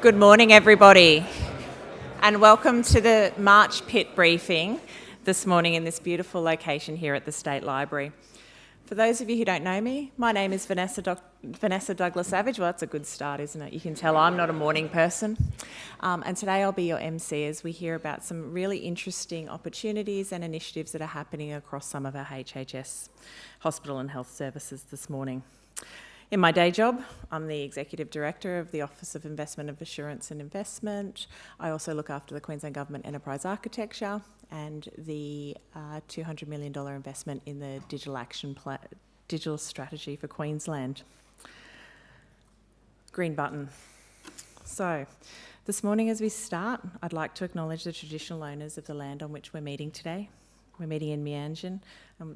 Good morning, everybody, and welcome to the March PiT briefing this morning in this beautiful location here at the State Library. For those of you who don't know me, my name is Vanessa Douglas-Savage. Well, that's a good start, isn't it? You can tell I'm not a morning person. And today I'll be your MC as we hear about some really interesting opportunities and initiatives that are happening across some of our HHS hospital and health services this morning. In my day job, I'm the Executive Director of the Office of Investment of Assurance and Investment. I also look after the Queensland Government Enterprise Architecture and the $200 million investment in the digital strategy for Queensland. Green button. So, this morning as we start, I'd like to acknowledge the traditional owners of the land on which we're meeting today. We're meeting in Meanjin,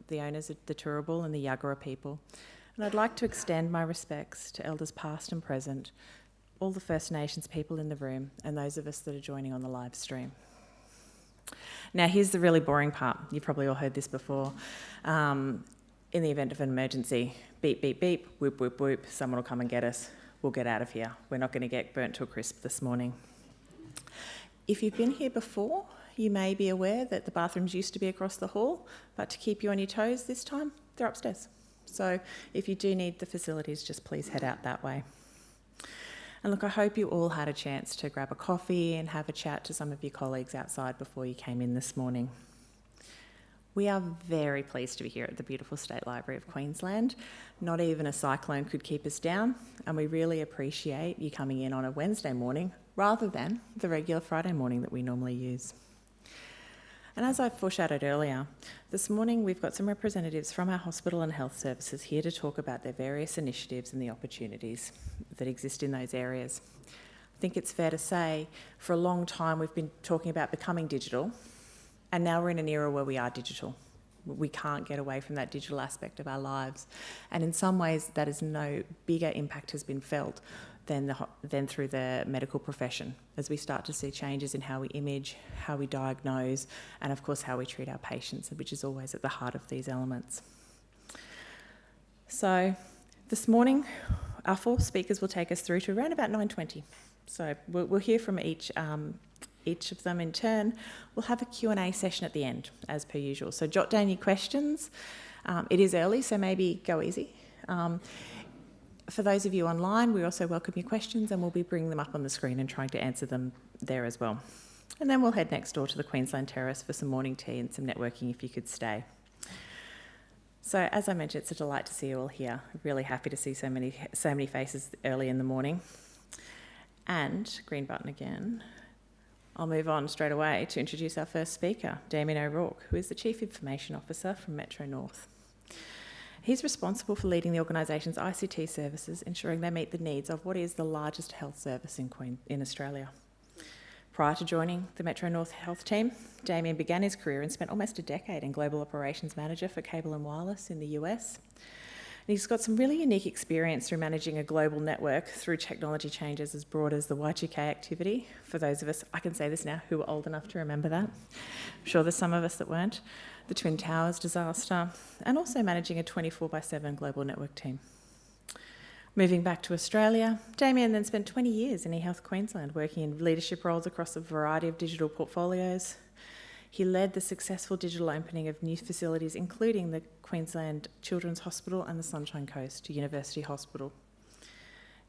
the owners of the Turrbal and the Yagara people. And I'd like to extend my respects to elders past and present, all the First Nations people in the room, and those of us that are joining on the live stream. Now, here's the really boring part. You've probably all heard this before. In the event of an emergency, beep, beep, beep, whoop, whoop, whoop, someone will come and get us. We'll get out of here. We're not going to get burnt to a crisp this morning. If you've been here before, you may be aware that the bathrooms used to be across the hall, but to keep you on your toes this time, they're upstairs. So if you do need the facilities, just please head out that way. And look, I hope you all had a chance to grab a coffee and have a chat to some of your colleagues outside before you came in this morning. We are very pleased to be here at the beautiful State Library of Queensland. Not even a cyclone could keep us down, and we really appreciate you coming in on a Wednesday morning rather than the regular Friday morning that we normally use. And as I foreshadowed earlier, this morning we've got some representatives from our hospital and health services here to talk about their various initiatives and the opportunities that exist in those areas. I think it's fair to say for a long time we've been talking about becoming digital, and now we're in an era where we are digital. We can't get away from that digital aspect of our lives. And in some ways that is no bigger impact has been felt than through the medical profession, as we start to see changes in how we image, how we diagnose, and of course how we treat our patients, which is always at the heart of these elements. So this morning, our four speakers will take us through to around about 9:20. So we'll hear from each of them in turn. We'll have a Q&A session at the end, as per usual. So jot down your questions. It is early, so maybe go easy. For those of you online, we also welcome your questions and we'll be bringing them up on the screen and trying to answer them there as well. And then we'll head next door to the Queensland Terrace for some morning tea and some networking if you could stay. So as I mentioned, it's a delight to see you all here. Really happy to see so many faces early in the morning. And, green button again, I'll move on straight away to introduce our first speaker, Damian O'Rourke, who is the Chief Information Officer from Metro North. He's responsible for leading the organisation's ICT services, ensuring they meet the needs of what is the largest health service in Australia. Prior to joining the Metro North Health team, Damian began his career and spent almost a decade in Global Operations Manager for Cable and Wireless in the US. And he's got some really unique experience through managing a global network through technology changes as broad as the Y2K activity. For those of us, I can say this now, who are old enough to remember that. I'm sure there's some of us that weren't. The Twin Towers disaster, and also managing a 24/7 global network team. Moving back to Australia, Damian then spent 20 years in eHealth Queensland, working in leadership roles across a variety of digital portfolios. He led the successful digital opening of new facilities, including the Queensland Children's Hospital and the Sunshine Coast University Hospital.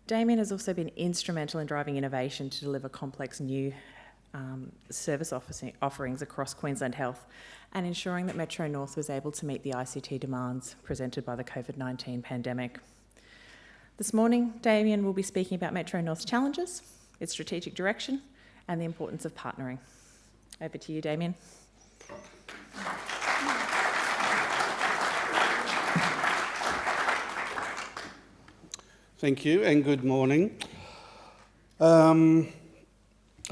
Damian has also been instrumental in driving innovation to deliver complex new service offerings across Queensland Health and ensuring that Metro North was able to meet the ICT demands presented by the COVID-19 pandemic. This morning, Damian will be speaking about Metro North's challenges, its strategic direction, and the importance of partnering. Over to you, Damian. Thank you and good morning.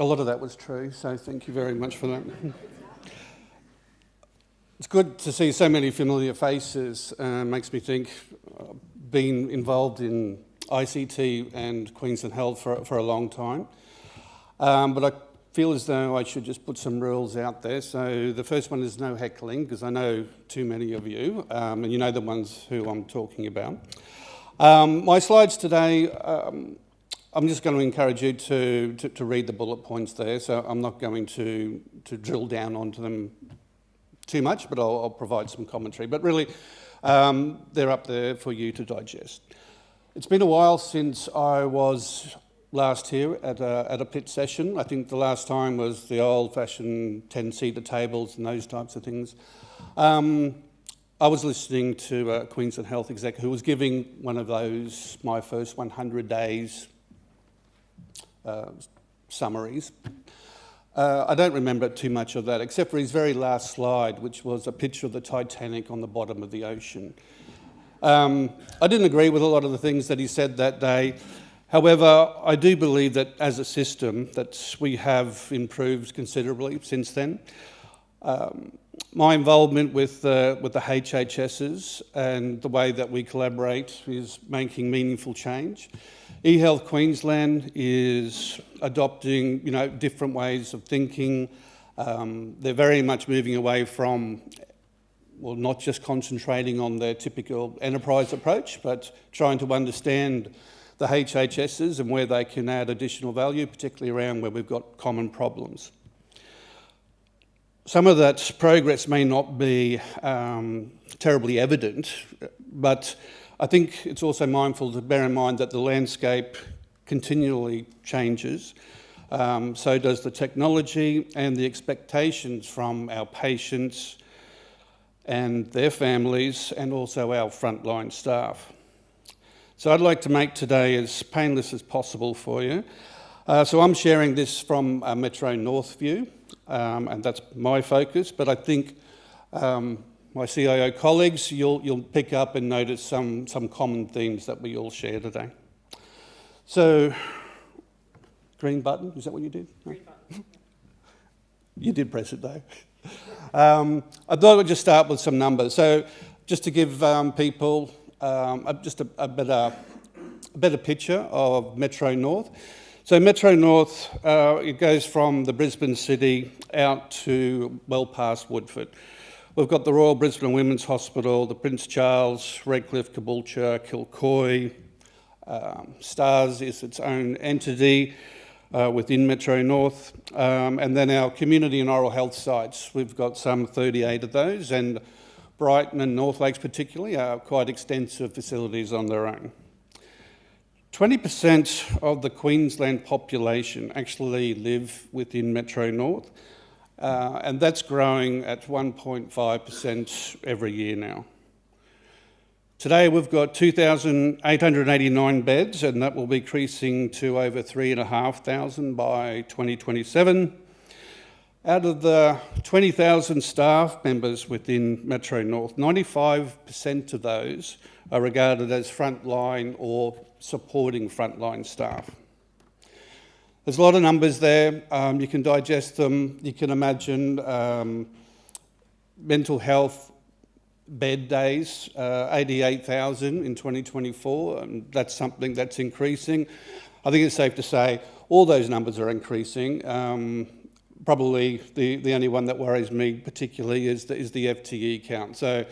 A lot of that was true, so thank you very much for that. It's good to see so many familiar faces. Makes me think being involved in ICT and Queensland Health for a long time. But I feel as though I should just put some rules out there. So the first one is no heckling, because I know too many of you, and you know the ones who I'm talking about. My slides today I'm just going to encourage you to read the bullet points there, so I'm not going to drill down onto them too much, but I'll provide some commentary. But really, they're up there for you to digest. It's been a while since I was last here at a PiT session. I think the last time was the old-fashioned 10-seater tables and those types of things. I was listening to a Queensland Health exec who was giving one of those My First 100 Days summaries. I don't remember too much of that, except for his very last slide, which was a picture of the Titanic on the bottom of the ocean. I didn't agree with a lot of the things that he said that day. However, I do believe that as a system that we have improved considerably since then. My involvement with the HHSs and the way that we collaborate is making meaningful change. eHealth Queensland is adopting, different ways of thinking. They're very much moving away from, well, not just concentrating on their typical enterprise approach, but trying to understand the HHSs and where they can add additional value, particularly around where we've got common problems. Some of that progress may not be terribly evident, but I think it's also mindful to bear in mind that the landscape continually changes. So does the technology and the expectations from our patients and their families, and also our frontline staff. So I'd like to make today as painless as possible for you. So I'm sharing this from a Metro North view, and that's my focus, but I think my CIO colleagues, you'll pick up and notice some common themes that we all share today. So, green button, is that what you did? Green button. You did press it though. I thought I'd just start with some numbers. So just to give people just a better picture of Metro North. So Metro North, it goes from the Brisbane city out to well past Woodford. We've got the Royal Brisbane Women's Hospital, the Prince Charles, Redcliffe, Caboolture, Kilcoy. STARS is its own entity within Metro North. And then our community and oral health sites, we've got some 38 of those, and Brighton and North Lakes particularly are quite extensive facilities on their own. 20% of the Queensland population actually live within Metro North, and that's growing at 1.5% every year now. Today we've got 2,889 beds, and that will be increasing to over 3,500 by 2027. Out of the 20,000 staff members within Metro North, 95% of those are regarded as frontline or supporting frontline staff. There's a lot of numbers there. You can digest them. You can imagine mental health bed days, 88,000 in 2024, and that's something that's increasing. I think it's safe to say all those numbers are increasing. Probably the only one that worries me particularly is the FTE count. So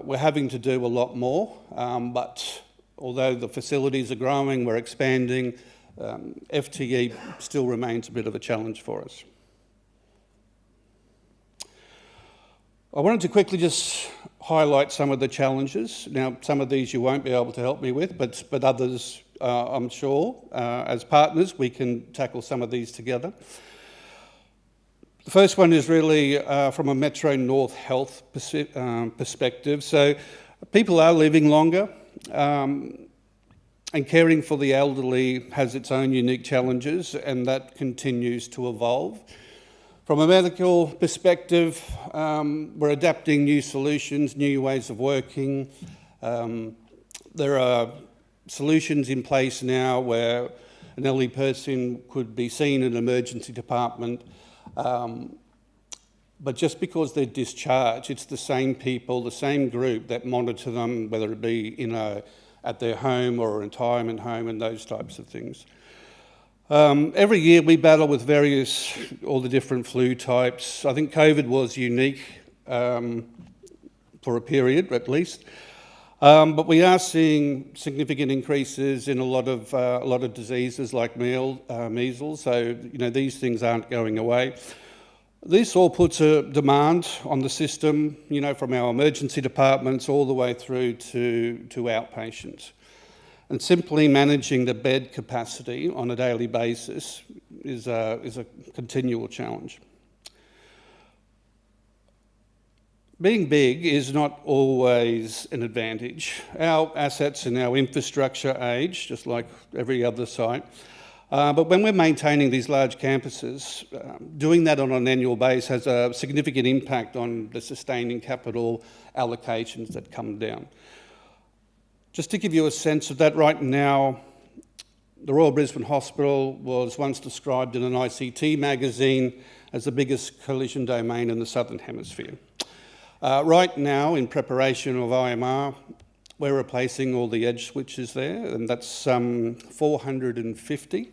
we're having to do a lot more, but although the facilities are growing, we're expanding, FTE still remains a bit of a challenge for us. I wanted to quickly just highlight some of the challenges. Now, some of these you won't be able to help me with, but others, I'm sure, as partners, we can tackle some of these together. The first one is really from a Metro North health perspective. So people are living longer, and caring for the elderly has its own unique challenges, and that continues to evolve. From a medical perspective, we're adapting new solutions, new ways of working. There are solutions in place now where an elderly person could be seen in an emergency department, but just because they're discharged, it's the same people, the same group that monitor them, whether it be at their home or a retirement home and those types of things. Every year we battle with all the different flu types. I think COVID was unique for a period at least. But we are seeing significant increases in a lot of diseases like measles. So these things aren't going away. This all puts a demand on the system, from our emergency departments all the way through to outpatients. And simply managing the bed capacity on a daily basis is a continual challenge. Being big is not always an advantage. Our assets and our infrastructure age, just like every other site. But when we're maintaining these large campuses, doing that on an annual basis has a significant impact on the sustaining capital allocations that come down. Just to give you a sense of that, right now, the Royal Brisbane Hospital was once described in an ICT magazine as the biggest collision domain in the Southern Hemisphere. Right now, in preparation of IMR, we're replacing all the edge switches there, and that's 450.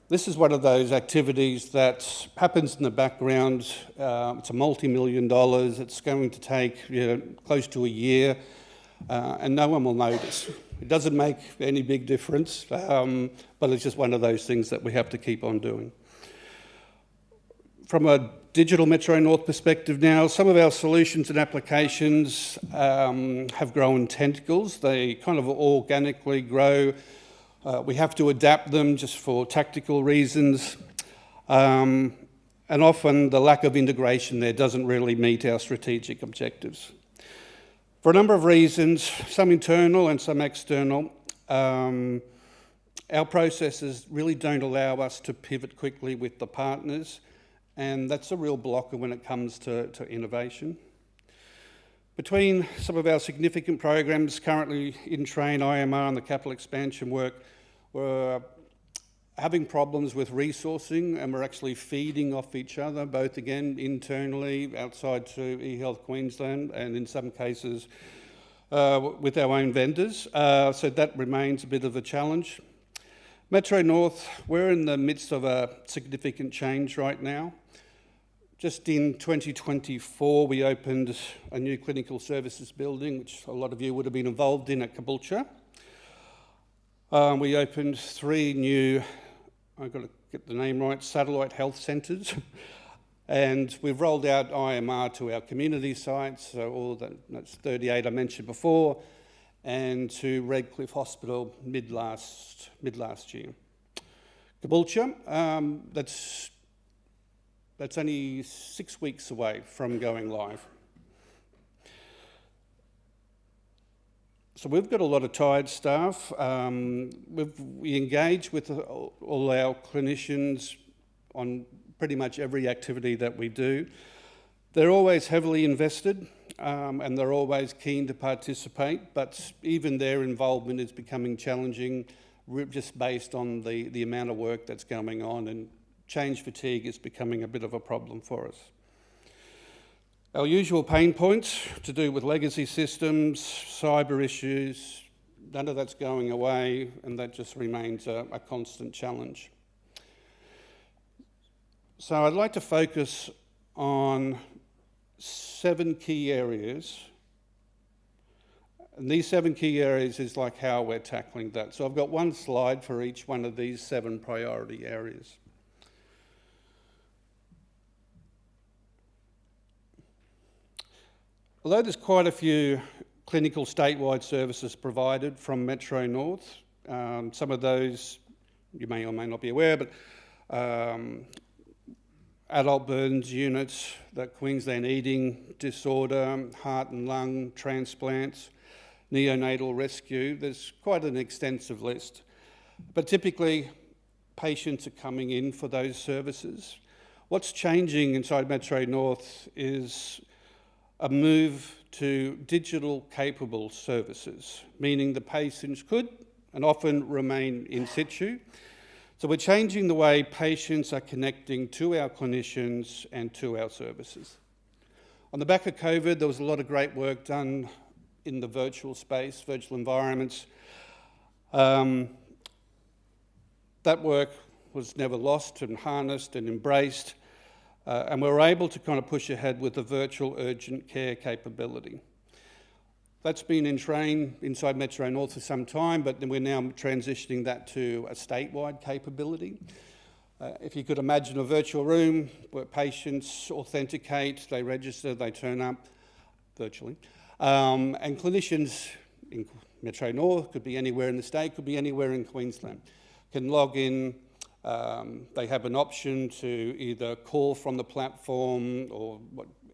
This is one of those activities that happens in the background. It's a multi-million dollars. It's going to take close to a year, and no one will notice. It doesn't make any big difference, but it's just one of those things that we have to keep on doing. From a digital Metro North perspective now, some of our solutions and applications have grown tentacles. They kind of organically grow. We have to adapt them just for tactical reasons. And often the lack of integration there doesn't really meet our strategic objectives. For a number of reasons, some internal and some external, our processes really don't allow us to pivot quickly with the partners. And that's a real blocker when it comes to innovation. Between some of our significant programs currently in train, IMR and the capital expansion work, we're having problems with resourcing, and we're actually feeding off each other, both again internally, outside to eHealth Queensland, and in some cases with our own vendors. So that remains a bit of a challenge. Metro North, we're in the midst of a significant change right now. Just in 2024, we opened a new clinical services building, which a lot of you would have been involved in at Caboolture. We opened 3 new, I've got to get the name right, satellite health centres. And we've rolled out IMR to our community sites, so that's 38 I mentioned before, and to Redcliffe Hospital mid last year. Caboolture, that's only 6 weeks away from going live. So we've got a lot of tired staff. We engage with all our clinicians on pretty much every activity that we do. They're always heavily invested and they're always keen to participate, but even their involvement is becoming challenging just based on the amount of work that's going on, and change fatigue is becoming a bit of a problem for us. Our usual pain points to do with legacy systems, cyber issues, none of that's going away, and that just remains a constant challenge. So I'd like to focus on 7 key areas, and these 7 key areas is like how we're tackling that. So I've got one slide for each one of these 7 priority areas. Although there's quite a few clinical statewide services provided from Metro North, some of those you may or may not be aware, but adult burns units, the Queensland eating disorder, heart and lung transplants, neonatal rescue, there's quite an extensive list. But typically, patients are coming in for those services. What's changing inside Metro North is a move to digital capable services, meaning the patients could and often remain in situ. So we're changing the way patients are connecting to our clinicians and to our services. On the back of COVID, there was a lot of great work done in the virtual space, virtual environments. That work was never lost and harnessed and embraced. And we were able to kind of push ahead with the virtual urgent care capability. That's been in train inside Metro North for some time, but then we're now transitioning that to a statewide capability. If you could imagine a virtual room where patients authenticate, they register, they turn up virtually, and clinicians in Metro North, could be anywhere in the state, could be anywhere in Queensland, can log in. They have an option to either call from the platform or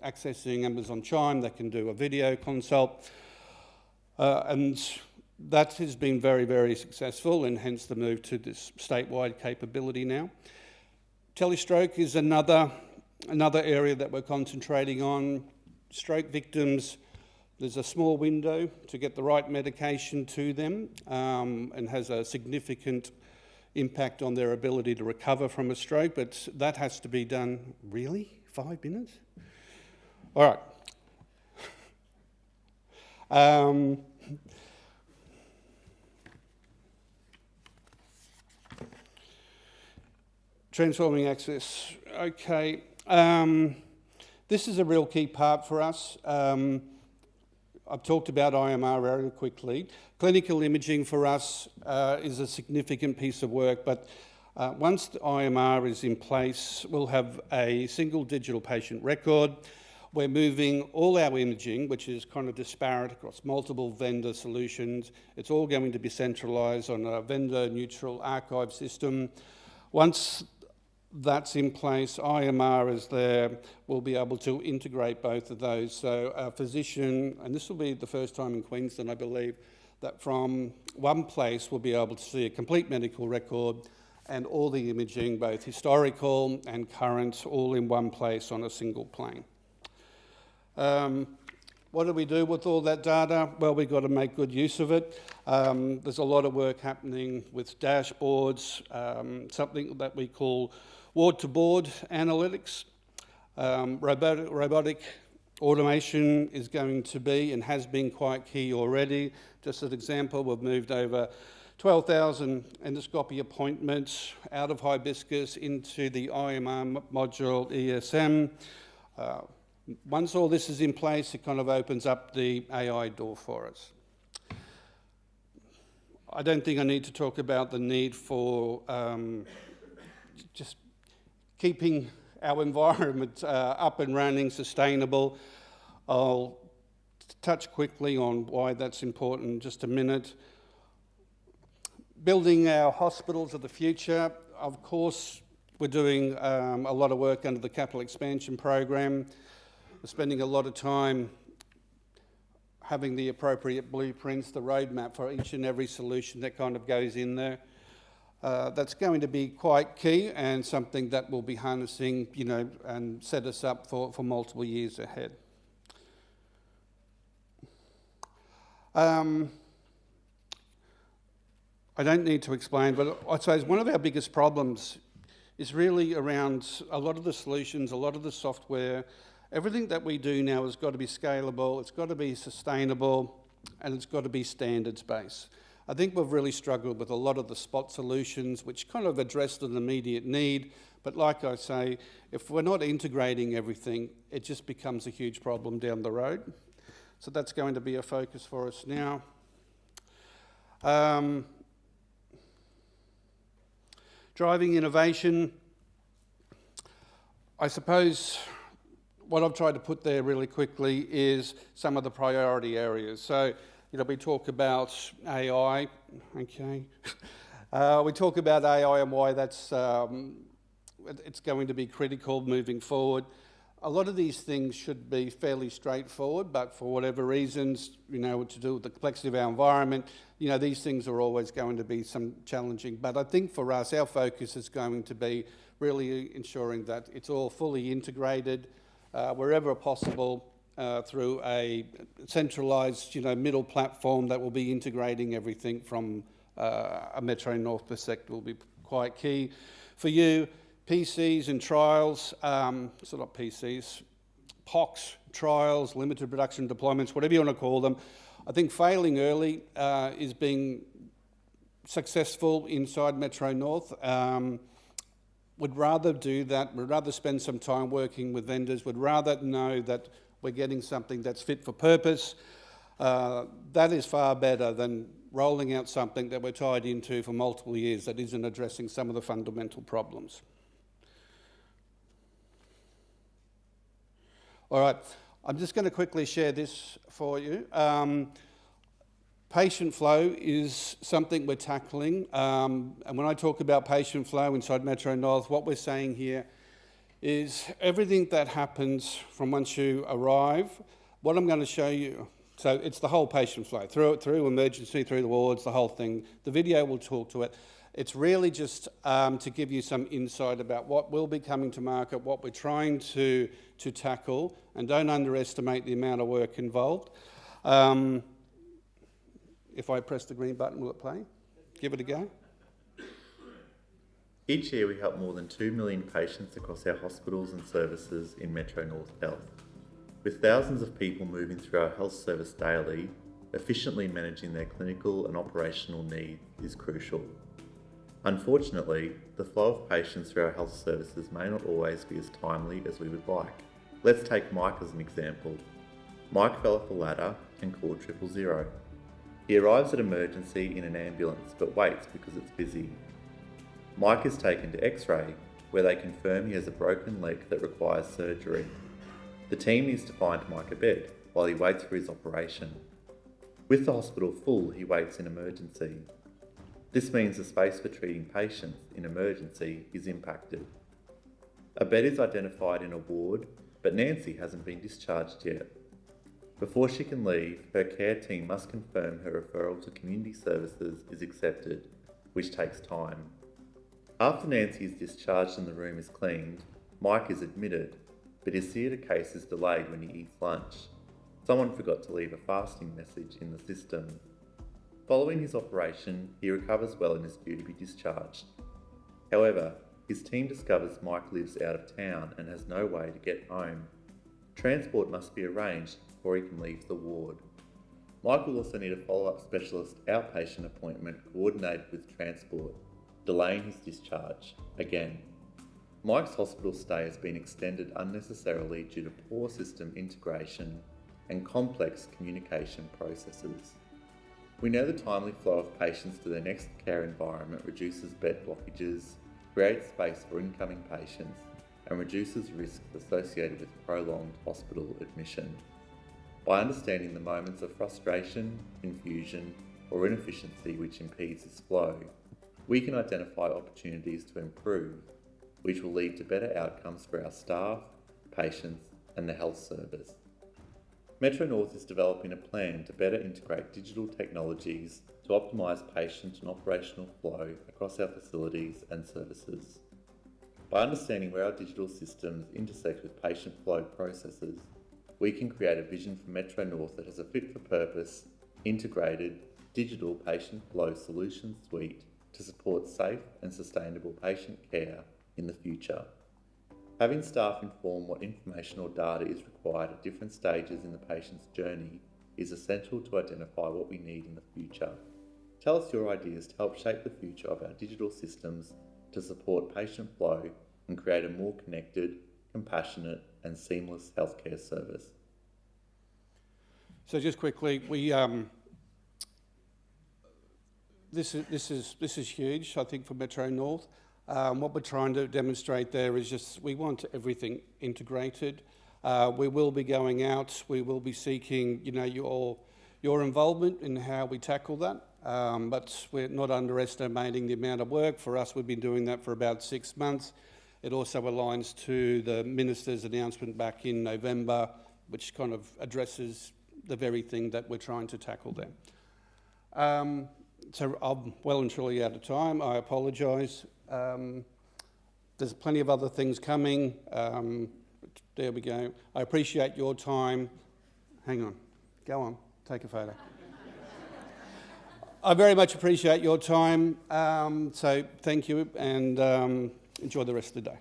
accessing Amazon Chime, they can do a video consult. And that has been very, very successful, and hence the move to this statewide capability now. Telestroke is another area that we're concentrating on. Stroke victims, there's a small window to get the right medication to them, and has a significant impact on their ability to recover from a stroke, but that has to be done, really? 5 minutes? All right. Transforming access. Okay. This is a real key part for us. I've talked about IMR very quickly. Clinical imaging for us is a significant piece of work, but once the IMR is in place, we'll have a single digital patient record. We're moving all our imaging, which is kind of disparate across multiple vendor solutions. It's all going to be centralised on a vendor-neutral archive system. Once that's in place, IMR is there, we'll be able to integrate both of those. So a physician, and this will be the first time in Queensland, I believe, that from one place we'll be able to see a complete medical record and all the imaging, both historical and current, all in one place on a single plane. What do we do with all that data? Well, we've got to make good use of it. There's a lot of work happening with dashboards, something that we call ward-to-board analytics. Robotic automation is going to be and has been quite key already. Just as an example, we've moved over 12,000 endoscopy appointments out of Hibiscus into the IMR module ESM. Once all this is in place, it kind of opens up the AI door for us. I don't think I need to talk about the need for just keeping our environment up and running, sustainable. I'll touch quickly on why that's important in just a minute. Building our hospitals of the future. Of course, we're doing a lot of work under the capital expansion program. We're spending a lot of time having the appropriate blueprints, the roadmap for each and every solution that kind of goes in there. That's going to be quite key and something that will be harnessing, and set us up for multiple years ahead. I don't need to explain, but I suppose one of our biggest problems is really around a lot of the solutions, a lot of the software. Everything that we do now has got to be scalable, it's got to be sustainable, and it's got to be standards-based. I think we've really struggled with a lot of the spot solutions, which kind of addressed an immediate need, but like I say, if we're not integrating everything, it just becomes a huge problem down the road. So that's going to be a focus for us now. Driving innovation. I suppose what I've tried to put there really quickly is some of the priority areas. So, we talk about AI, okay? We talk about AI and why that's, it's going to be critical moving forward. A lot of these things should be fairly straightforward, but for whatever reasons, to do with the complexity of our environment, these things are always going to be some challenging. But I think for us, our focus is going to be really ensuring that it's all fully integrated, wherever possible, through a centralised, middle platform that will be integrating everything from a Metro North perspective will be quite key. For you, PCs and trials, so not PCs, POCs, trials, limited production deployments, whatever you want to call them. I think failing early is being successful inside Metro North. Would rather do that, would rather spend some time working with vendors, would rather know that we're getting something that's fit for purpose. That is far better than rolling out something that we're tied into for multiple years that isn't addressing some of the fundamental problems. All right, I'm just going to quickly share this for you. Patient flow is something we're tackling, and when I talk about patient flow inside Metro North, what we're saying here is everything that happens from once you arrive. What I'm going to show you, so it's the whole patient flow, through emergency, through the wards, the whole thing. The video will talk to it. It's really just to give you some insight about what will be coming to market, what we're trying to tackle, and don't underestimate the amount of work involved. If I press the green button, will it play? Give it a go. Each year we help more than 2 million patients across our hospitals and services in Metro North Health. With thousands of people moving through our health service daily, efficiently managing their clinical and operational needs is crucial. Unfortunately, the flow of patients through our health services may not always be as timely as we would like. Let's take Mike as an example. Mike fell off a ladder and called 000. He arrives at emergency in an ambulance but waits because it's busy. Mike is taken to X-ray, where they confirm he has a broken leg that requires surgery. The team needs to find Mike a bed while he waits for his operation. With the hospital full, he waits in emergency. This means the space for treating patients in emergency is impacted. A bed is identified in a ward, but Nancy hasn't been discharged yet. Before she can leave, her care team must confirm her referral to community services is accepted, which takes time. After Nancy is discharged and the room is cleaned, Mike is admitted, but his theatre case is delayed when he eats lunch. Someone forgot to leave a fasting message in the system. Following his operation, he recovers well and is due to be discharged. However, his team discovers Mike lives out of town and has no way to get home. Transport must be arranged before he can leave the ward. Mike will also need a follow-up specialist outpatient appointment coordinated with transport, delaying his discharge again. Mike's hospital stay has been extended unnecessarily due to poor system integration and complex communication processes. We know the timely flow of patients to their next care environment reduces bed blockages, creates space for incoming patients, and reduces risks associated with prolonged hospital admission. By understanding the moments of frustration, confusion, or inefficiency which impedes this flow, we can identify opportunities to improve, which will lead to better outcomes for our staff, patients, and the health service. Metro North is developing a plan to better integrate digital technologies to optimise patient and operational flow across our facilities and services. By understanding where our digital systems intersect with patient flow processes, we can create a vision for Metro North that has a fit-for-purpose, integrated, digital patient flow solution suite to support safe and sustainable patient care in the future. Having staff inform what information or data is required at different stages in the patient's journey is essential to identify what we need in the future. Tell us your ideas to help shape the future of our digital systems to support patient flow and create a more connected, compassionate and seamless healthcare service. So just quickly, this is huge, I think, for Metro North. What we're trying to demonstrate there is just we want everything integrated. We will be going out. We will be seeking, your involvement in how we tackle that. But we're not underestimating the amount of work. For us, we've been doing that for about 6 months. It also aligns to the Minister's announcement back in November, which kind of addresses the very thing that we're trying to tackle there. So I'm well and truly out of time. I apologise. There's plenty of other things coming. There we go. I appreciate your time. Hang on. Go on. Take a photo. I very much appreciate your time. So thank you and enjoy the rest of the day.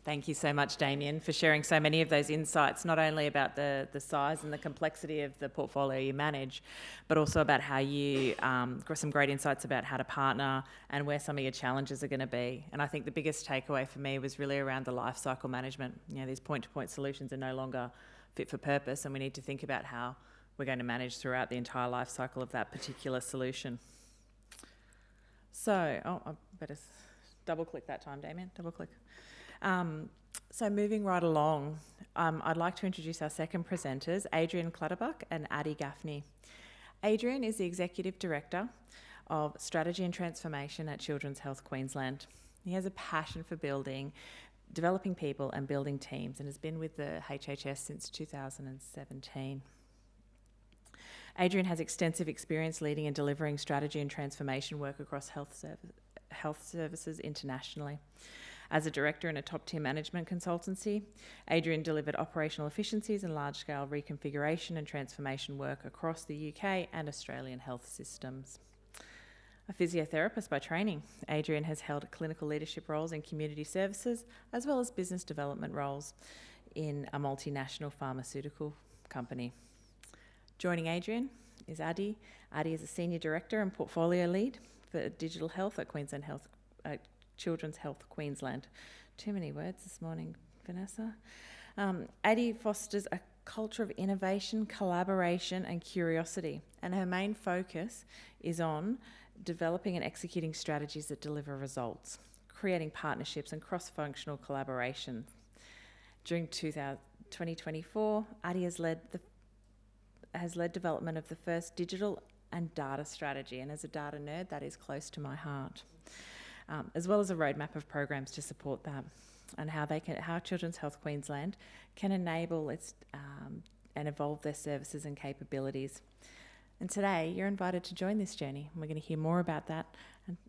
Thank you so much, Damian, for sharing so many of those insights, not only about the size and the complexity of the portfolio you manage, but also about how you got some great insights about how to partner and where some of your challenges are going to be. And I think the biggest takeaway for me was really around the life cycle management. You know, these point-to-point solutions are no longer fit for purpose, and we need to think about how we're going to manage throughout the entire life cycle of that particular solution. So, I better double-click that time, Damian, double-click. So moving right along, I'd like to introduce our second presenters, Adrian Clutterbuck and Adi Gafni. Adrian is the Executive Director of Strategy and Transformation at Children's Health Queensland. He has a passion for developing people and building teams, and has been with the HHS since 2017. Adrian has extensive experience leading and delivering strategy and transformation work across health services internationally. As a director in a top-tier management consultancy, Adrian delivered operational efficiencies and large-scale reconfiguration and transformation work across the UK and Australian health systems. A physiotherapist by training, Adrian has held clinical leadership roles in community services as well as business development roles in a multinational pharmaceutical company. Joining Adrian is Adi. Adi is a Senior Director and Portfolio Lead for Digital Health at Children's Health Queensland. Too many words this morning, Vanessa. Adi fosters a culture of innovation, collaboration and curiosity, and her main focus is on developing and executing strategies that deliver results, creating partnerships and cross-functional collaboration. During 2024, Adi has led development of the first digital and data strategy, and as a data nerd, that is close to my heart. As well as a roadmap of programs to support that, and how Children's Health Queensland can enable and evolve their services and capabilities. And today, you're invited to join this journey. We're going to hear more about that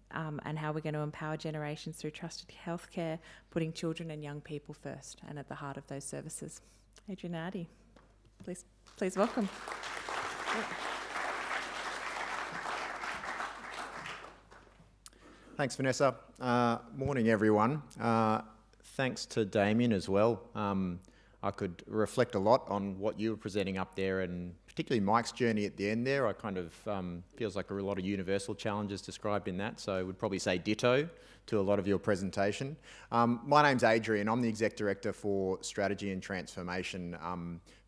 and how we're going to empower generations through trusted healthcare, putting children and young people first and at the heart of those services. Adrian and Adi, please welcome. Thanks, Vanessa. Morning, everyone. Thanks to Damian as well. I could reflect a lot on what you were presenting up there, and particularly Mike's journey at the end there. I kind of feels like a lot of universal challenges described in that, so I would probably say ditto to a lot of your presentation. My name's Adrian. I'm the Exec Director for Strategy and Transformation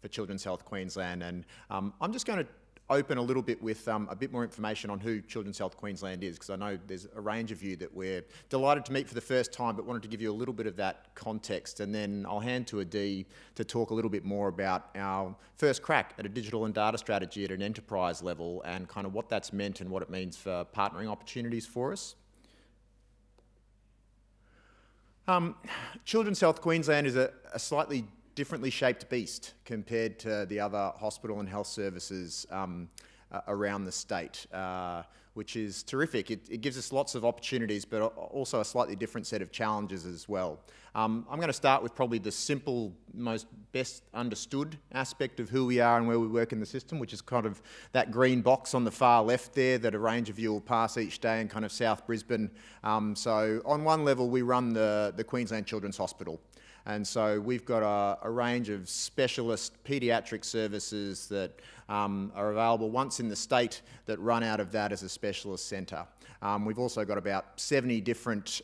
for Children's Health Queensland, and I'm just going to open a little bit with a bit more information on who Children's Health Queensland is, because I know there's a range of you that we're delighted to meet for the first time, but wanted to give you a little bit of that context, and then I'll hand to Adi to talk a little bit more about our first crack at a digital and data strategy at an enterprise level and kind of what that's meant and what it means for partnering opportunities for us. Children's Health Queensland is a slightly differently shaped beast compared to the other hospital and health services around the state, which is terrific. It gives us lots of opportunities, but also a slightly different set of challenges as well. I'm going to start with probably the simple, most best understood aspect of who we are and where we work in the system, which is kind of that green box on the far left there that a range of you will pass each day in kind of South Brisbane. So on one level, we run the Queensland Children's Hospital. And so we've got a range of specialist paediatric services that are available once in the state that run out of that as a specialist centre. We've also got about 70 different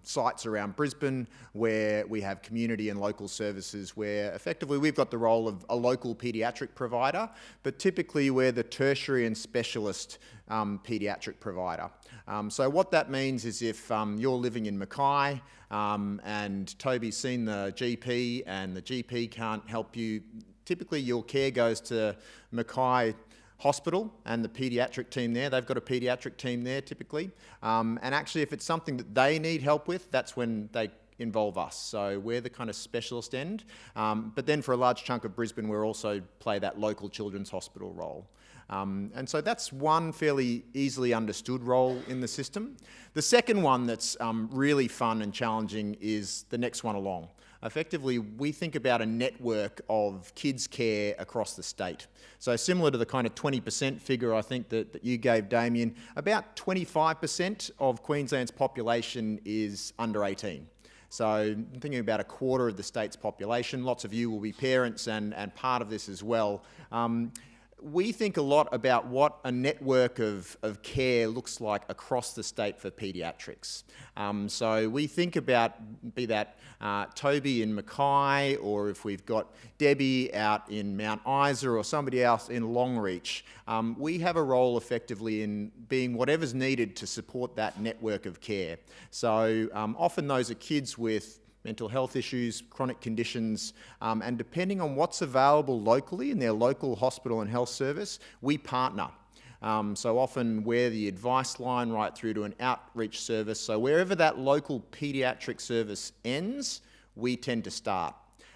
sites around Brisbane where we have community and local services where effectively we've got the role of a local paediatric provider, but typically we're the tertiary and specialist paediatric provider. So what that means is if you're living in Mackay and Toby's seen the GP and the GP can't help you, typically your care goes to Mackay Hospital and the paediatric team there. They've got a paediatric team there typically. And actually if it's something that they need help with, that's when they involve us. So we're the kind of specialist end. But then for a large chunk of Brisbane, we also play that local children's hospital role. And so that's one fairly easily understood role in the system. The second one that's really fun and challenging is the next one along. Effectively, we think about a network of kids' care across the state. So similar to the kind of 20% figure I think that you gave, Damian, about 25% of Queensland's population is under 18. So I'm thinking about a quarter of the state's population. Lots of you will be parents and part of this as well. We think a lot about what a network of care looks like across the state for paediatrics. So we think about, be that Toby in Mackay, or if we've got Debbie out in Mount Isa or somebody else in Longreach, we have a role effectively in being whatever's needed to support that network of care. So often those are kids with mental health issues, chronic conditions, and depending on what's available locally in their local hospital and health service, we partner. So often we're the advice line right through to an outreach service. So wherever that local paediatric service ends, we tend to start.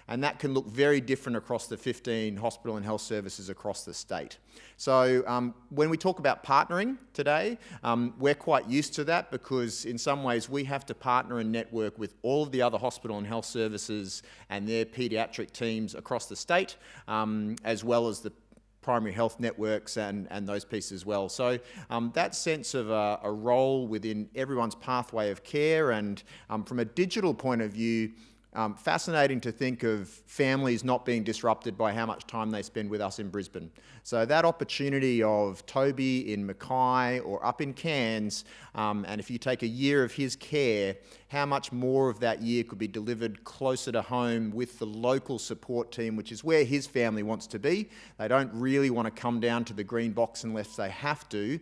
And that can look very different across the 15 hospital and health services across the state. So when we talk about partnering today, we're quite used to that because in some ways we have to partner and network with all of the other hospital and health services and their paediatric teams across the state, as well as the primary health networks and those pieces as well. So that sense of a role within everyone's pathway of care, and from a digital point of view, fascinating to think of families not being disrupted by how much time they spend with us in Brisbane. So that opportunity of Toby in Mackay or up in Cairns, and if you take a year of his care, how much more of that year could be delivered closer to home with the local support team, which is where his family wants to be. They don't really want to come down to the green box unless they have to,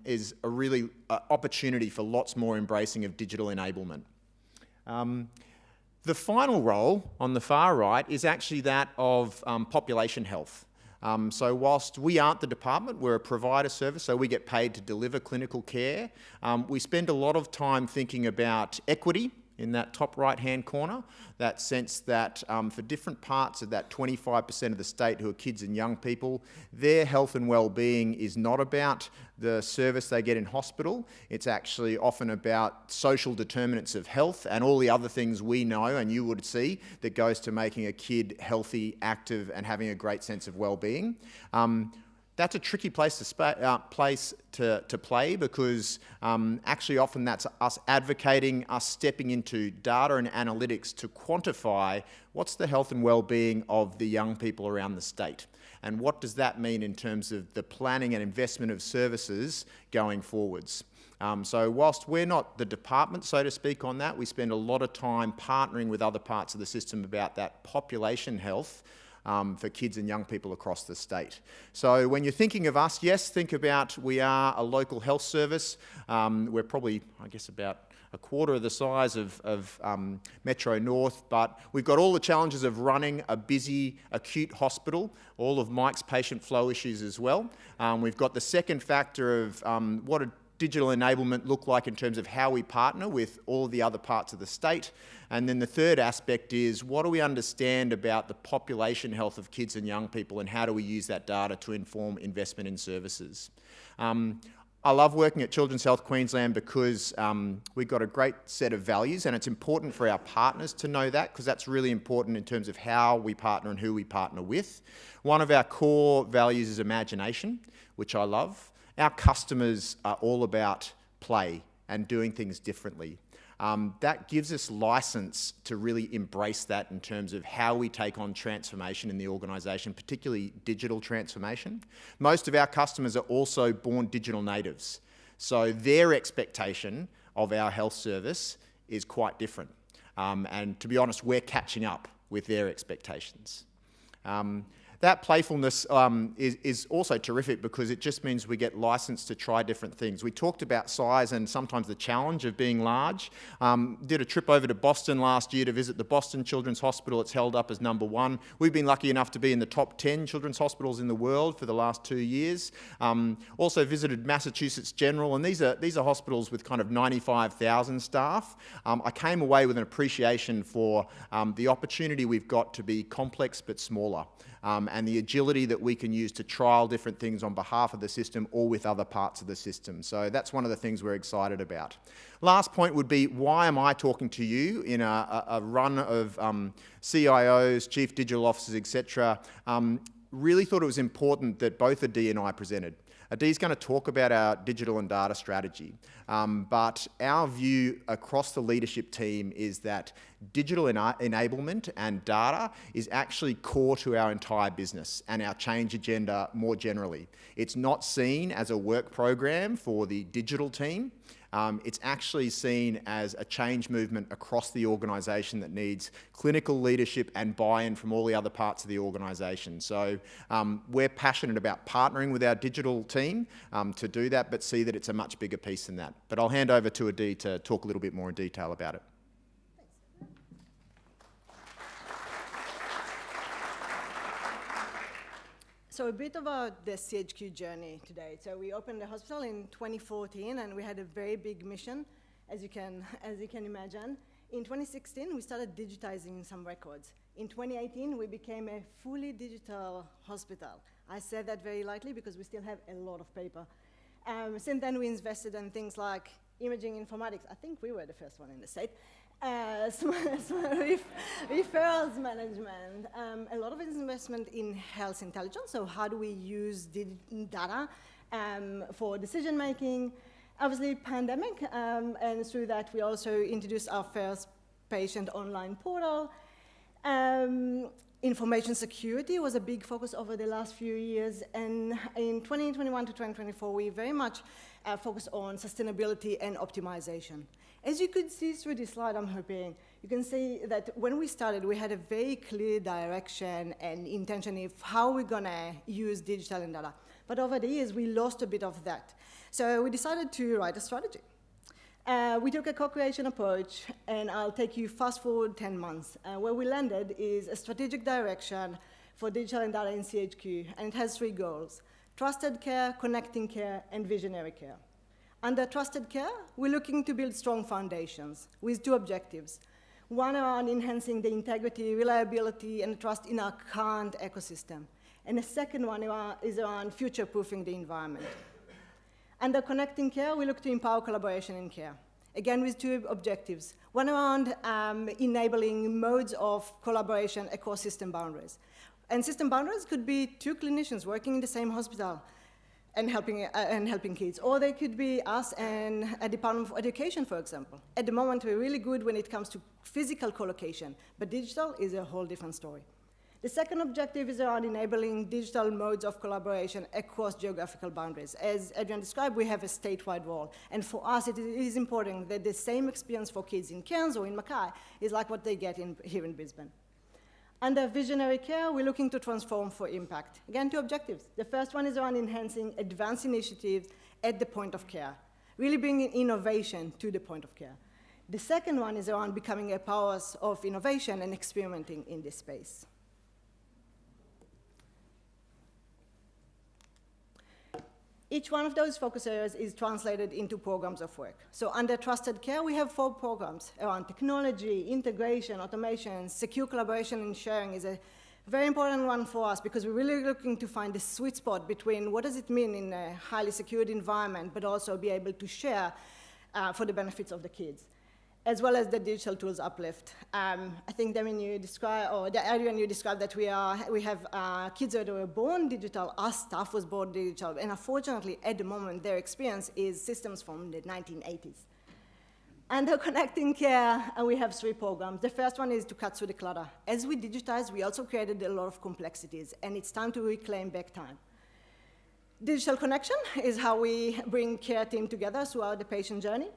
is a really opportunity for lots more embracing of digital enablement. The final role on the far right is actually that of population health. So whilst we aren't the department, we're a provider service, so we get paid to deliver clinical care. We spend a lot of time thinking about equity in that top right-hand corner, that sense that for different parts of that 25% of the state who are kids and young people, their health and well-being is not about the service they get in hospital. It's actually often about social determinants of health and all the other things we know and you would see that goes to making a kid healthy, active, and having a great sense of well-being. That's a tricky place to play because actually often that's us advocating, us stepping into data and analytics to quantify what's the health and well-being of the young people around the state. And what does that mean in terms of the planning and investment of services going forwards? So whilst we're not the department, so to speak, on that, we spend a lot of time partnering with other parts of the system about that population health for kids and young people across the state. So when you're thinking of us, yes, think about we are a local health service. We're probably, I guess, about a quarter of the size of Metro North, but we've got all the challenges of running a busy acute hospital, all of Mike's patient flow issues as well. We've got the second factor of what a digital enablement look like in terms of how we partner with all the other parts of the state. And then the third aspect is what do we understand about the population health of kids and young people and how do we use that data to inform investment in services. I love working at Children's Health Queensland because we've got a great set of values and it's important for our partners to know that because that's really important in terms of how we partner and who we partner with. One of our core values is imagination, which I love. Our customers are all about play and doing things differently. That gives us license to really embrace that in terms of how we take on transformation in the organisation, particularly digital transformation. Most of our customers are also born digital natives, so their expectation of our health service is quite different. And to be honest, we're catching up with their expectations. That playfulness is also terrific because it just means we get licensed to try different things. We talked about size and sometimes the challenge of being large. Did a trip over to Boston last year to visit the Boston Children's Hospital. It's held up as #1. We've been lucky enough to be in the top 10 children's hospitals in the world for the last 2 years. Also visited Massachusetts General, and these are hospitals with kind of 95,000 staff. I came away with an appreciation for the opportunity we've got to be complex but smaller. And the agility that we can use to trial different things on behalf of the system or with other parts of the system. So that's one of the things we're excited about. Last point would be, why am I talking to you in a run of CIOs, Chief Digital Officers, etc. Really thought it was important that both Adi and I presented. Dee's going to talk about our digital and data strategy, but our view across the leadership team is that digital enablement and data is actually core to our entire business and our change agenda more generally. It's not seen as a work program for the digital team. It's actually seen as a change movement across the organisation that needs clinical leadership and buy-in from all the other parts of the organisation. So we're passionate about partnering with our digital team to do that, but see that it's a much bigger piece than that. But I'll hand over to Adee to talk a little bit more in detail about it. So a bit about the CHQ journey today. So we opened the hospital in 2014 and we had a very big mission, as you can imagine. In 2016, we started digitizing some records. In 2018, we became a fully digital hospital. I said that very lightly because we still have a lot of paper. Since then, we invested in things like imaging informatics. I think we were the first one in the state. Referrals management, a lot of investment in health intelligence, so how do we use data for decision making. Obviously pandemic, and through that we also introduced our first patient online portal. Information security was a big focus over the last few years, and in 2021 to 2024 we very much focused on sustainability and optimization. As you could see through this slide, I'm hoping, you can see that when we started, we had a very clear direction and intention of how we're gonna use digital and data. But over the years, we lost a bit of that. So we decided to write a strategy. We took a co-creation approach, and I'll take you fast forward 10 months. Where we landed is a strategic direction for digital and data in CHQ, and it has 3 goals: trusted care, connecting care, and visionary care. Under trusted care, we're looking to build strong foundations with 2 objectives. One around enhancing the integrity, reliability, and trust in our current ecosystem. And the second one is around future-proofing the environment. Under connecting care, we look to empower collaboration in care. Again, with 2 objectives. One around enabling modes of collaboration across system boundaries. And system boundaries could be 2 clinicians working in the same hospital and helping kids. Or they could be us and a Department of Education, for example. At the moment, we're really good when it comes to physical co-location, but digital is a whole different story. The second objective is around enabling digital modes of collaboration across geographical boundaries. As Adrian described, we have a statewide role. And for us, it is important that the same experience for kids in Cairns or in Mackay is like what they get here in Brisbane. Under visionary care, we're looking to transform for impact. Again, 2 objectives. The first one is around enhancing advanced initiatives at the point of care, really bringing innovation to the point of care. The second one is around becoming a powerhouse of innovation and experimenting in this space. Each one of those focus areas is translated into programs of work. So under trusted care, we have 4 programs around technology, integration, automation, secure collaboration and sharing is a very important one for us because we're really looking to find the sweet spot between what does it mean in a highly secured environment, but also be able to share for the benefits of the kids, as well as the digital tools uplift. I think Damian, you described, or Adrian, you described that we have kids that were born digital, our staff was born digital, and unfortunately, at the moment, their experience is systems from the 1980s. Under connecting care, we have 3 programs. The first one is to cut through the clutter. As we digitize, we also created a lot of complexities, and it's time to reclaim back time. Digital connection is how we bring care team together throughout the patient journey.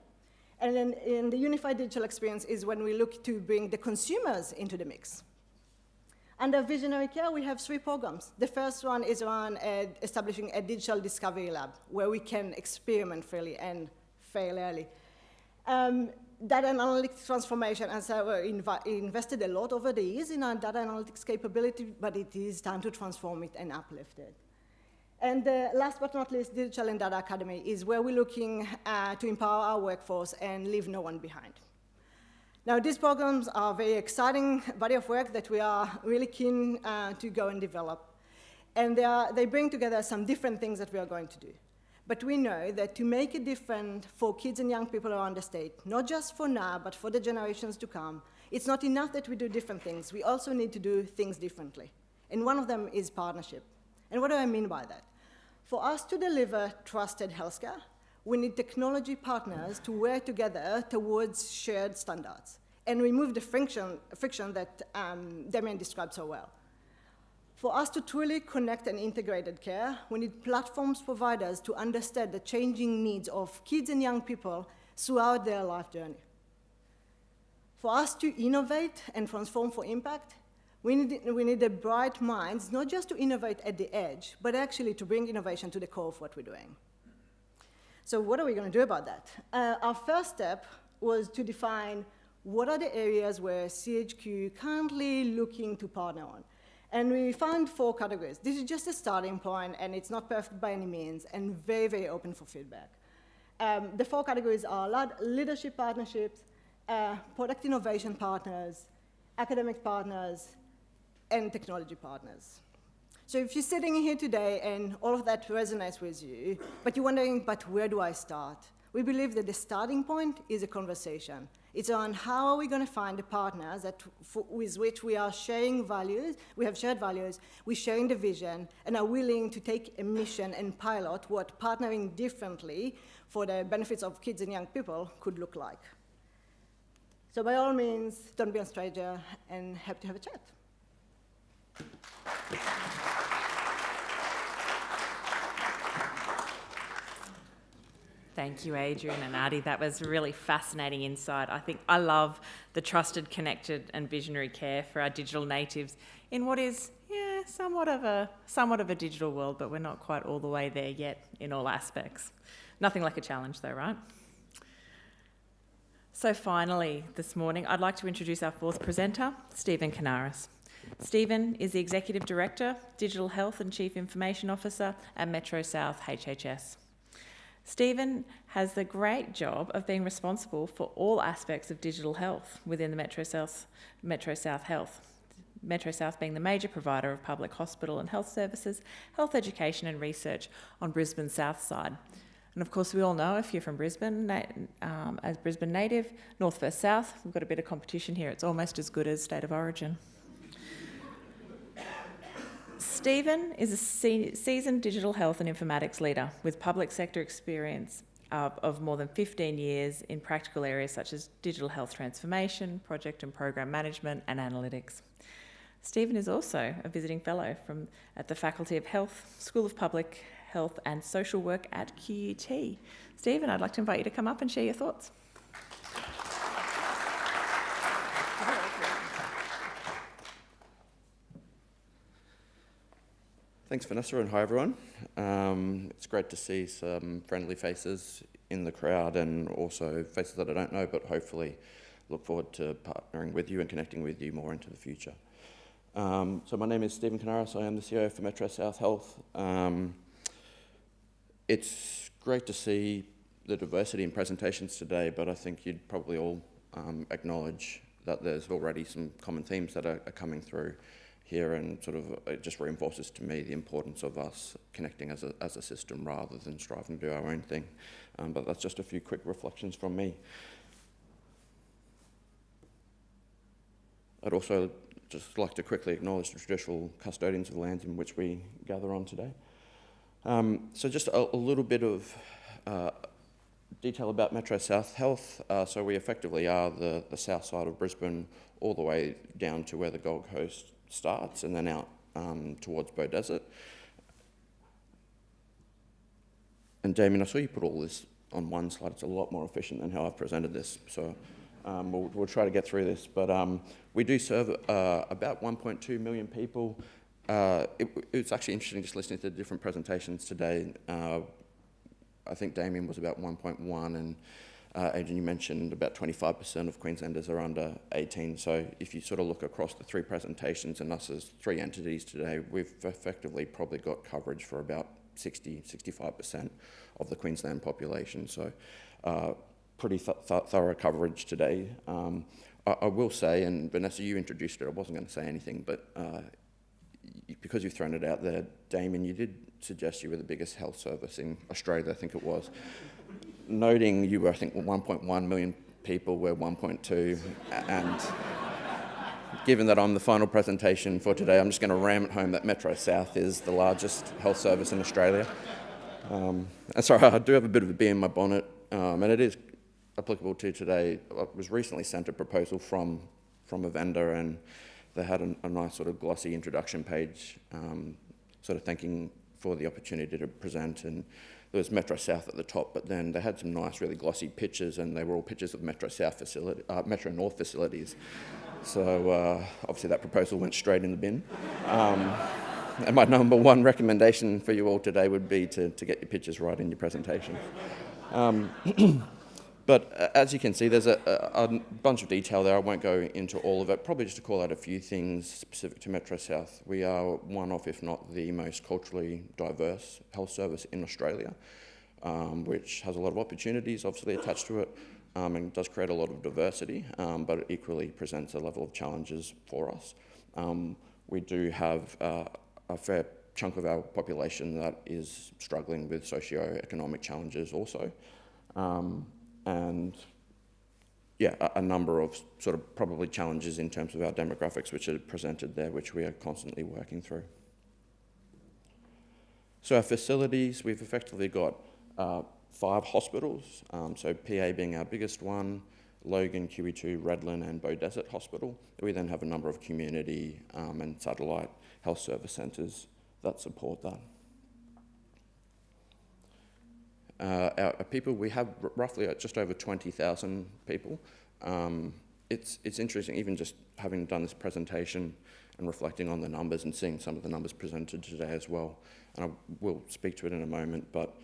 And then in the unified digital experience is when we look to bring the consumers into the mix. Under visionary care, we have 3 programs. The first one is around establishing a digital discovery lab where we can experiment freely and fail early. Data analytics transformation, and so we invested a lot over the years in our data analytics capability, but it is time to transform it and uplift it. And last but not least, Digital and Data Academy is where we're looking to empower our workforce and leave no one behind. Now, these programs are a very exciting body of work that we are really keen to go and develop. And they bring together some different things that we are going to do. But we know that to make it different for kids and young people around the state, not just for now, but for the generations to come, it's not enough that we do different things. We also need to do things differently. And one of them is partnership. And what do I mean by that? For us to deliver trusted healthcare, we need technology partners to work together towards shared standards and remove the friction that Damian described so well. For us to truly connect and integrated care, we need platforms providers to understand the changing needs of kids and young people throughout their life journey. For us to innovate and transform for impact, we need the bright minds, not just to innovate at the edge, but actually to bring innovation to the core of what we're doing. So what are we going to do about that? Our first step was to define what are the areas where CHQ currently looking to partner on. And we found 4 categories. This is just a starting point, and it's not perfect by any means, and very, very open for feedback. The 4 categories are leadership partnerships, product innovation partners, academic partners, and technology partners. So if you're sitting here today and all of that resonates with you, but you're wondering, but where do I start? We believe that the starting point is a conversation. It's on how are we going to find the partners with which we are sharing values, we have shared values, we're sharing the vision, and are willing to take a mission and pilot what partnering differently for the benefits of kids and young people could look like. So by all means, don't be a stranger, and happy to have a chat. Thank you, Adrian and Adi. That was really fascinating insight. I think I love the trusted, connected and visionary care for our digital natives in what is, somewhat of a digital world, but we're not quite all the way there yet in all aspects. Nothing like a challenge though, right? So finally, this morning, I'd like to introduce our 4th presenter, Stephen Canaris. Stephen is the Executive Director, Digital Health and Chief Information Officer at Metro South HHS. Stephen has the great job of being responsible for all aspects of digital health within the Metro South Health. Metro South being the major provider of public hospital and health services, health education and research on Brisbane's south side. And of course, we all know, if you're from Brisbane, as Brisbane native, north versus south, we've got a bit of competition here. It's almost as good as state of origin. Stephen is a seasoned digital health and informatics leader with public sector experience of more than 15 years in practical areas such as digital health transformation, project and program management, and analytics. Stephen is also a visiting fellow at the Faculty of Health, School of Public Health and Social Work at QUT. Stephen, I'd like to invite you to come up and share your thoughts. Thanks, Vanessa, and hi, everyone. It's great to see some friendly faces in the crowd and also faces that I don't know, but hopefully look forward to partnering with you and connecting with you more into the future. So my name is Stephen Canaris. I am the CEO for Metro South Health. It's great to see the diversity in presentations today, but I think you'd probably all acknowledge that there's already some common themes that are coming through here, and sort of it just reinforces to me the importance of us connecting as a system rather than striving to do our own thing. But that's just a few quick reflections from me. I'd also just like to quickly acknowledge the traditional custodians of the lands in which we gather on today. So just a little bit of detail about Metro South Health. So we effectively are the south side of Brisbane, all the way down to where the Gold Coast starts, and then out towards Bow Desert. And Damian, I saw you put all this on one slide. It's a lot more efficient than how I've presented this, so we'll try to get through this. But we do serve about 1.2 million people. It's actually interesting just listening to the different presentations today. I think Damian was about 1.1, and Adrian, you mentioned about 25% of Queenslanders are under 18. So if you sort of look across the 3 presentations and us as 3 entities today, we've effectively probably got coverage for about 65% of the Queensland population. So pretty thorough coverage today. I will say, and Vanessa, you introduced it, I wasn't going to say anything, but because you've thrown it out there, Damian, you did suggest you were the biggest health service in Australia, I think it was. Noting you were, I think, 1.1 million people, we're 1.2, and given that I'm the final presentation for today, I'm just going to ram it home that Metro South is the largest health service in Australia. And sorry, I do have a bit of a bee in my bonnet, and it is applicable to today. I was recently sent a proposal from a vendor, and they had a nice sort of glossy introduction page, sort of thanking for the opportunity to present, and there was Metro South at the top, but then they had some nice, really glossy pictures, and they were all pictures of Metro North facilities. So obviously that proposal went straight in the bin. And my number one recommendation for you all today would be to get your pictures right in your presentation. But as you can see, there's a bunch of detail there. I won't go into all of it, probably just to call out a few things specific to Metro South. We are one of, if not the most culturally diverse health service in Australia, which has a lot of opportunities obviously attached to it, and does create a lot of diversity, but it equally presents a level of challenges for us. We do have a fair chunk of our population that is struggling with socio-economic challenges also. And yeah, a number of sort of probably challenges in terms of our demographics which are presented there, which we are constantly working through. So our facilities, we've effectively got 5 hospitals, so PA being our biggest one, Logan, QE2, Redland and Beaudesert Hospital. We then have a number of community and satellite health service centres that support that. Our people, we have roughly just over 20,000 people. It's interesting, even just having done this presentation and reflecting on the numbers and seeing some of the numbers presented today as well. And I will speak to it in a moment, but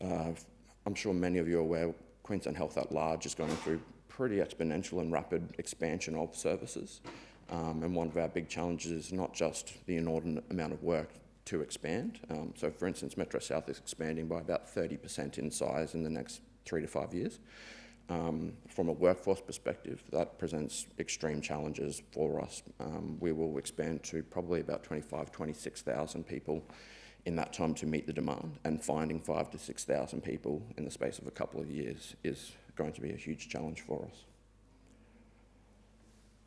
I'm sure many of you are aware Queensland Health at large is going through pretty exponential and rapid expansion of services. And one of our big challenges is not just the inordinate amount of work to expand. So for instance, Metro South is expanding by about 30% in size in the next 3 to 5 years. From a workforce perspective, that presents extreme challenges for us. We will expand to probably about 26,000 people in that time to meet the demand, and finding 5,000 to 6,000 people in the space of a couple of years is going to be a huge challenge for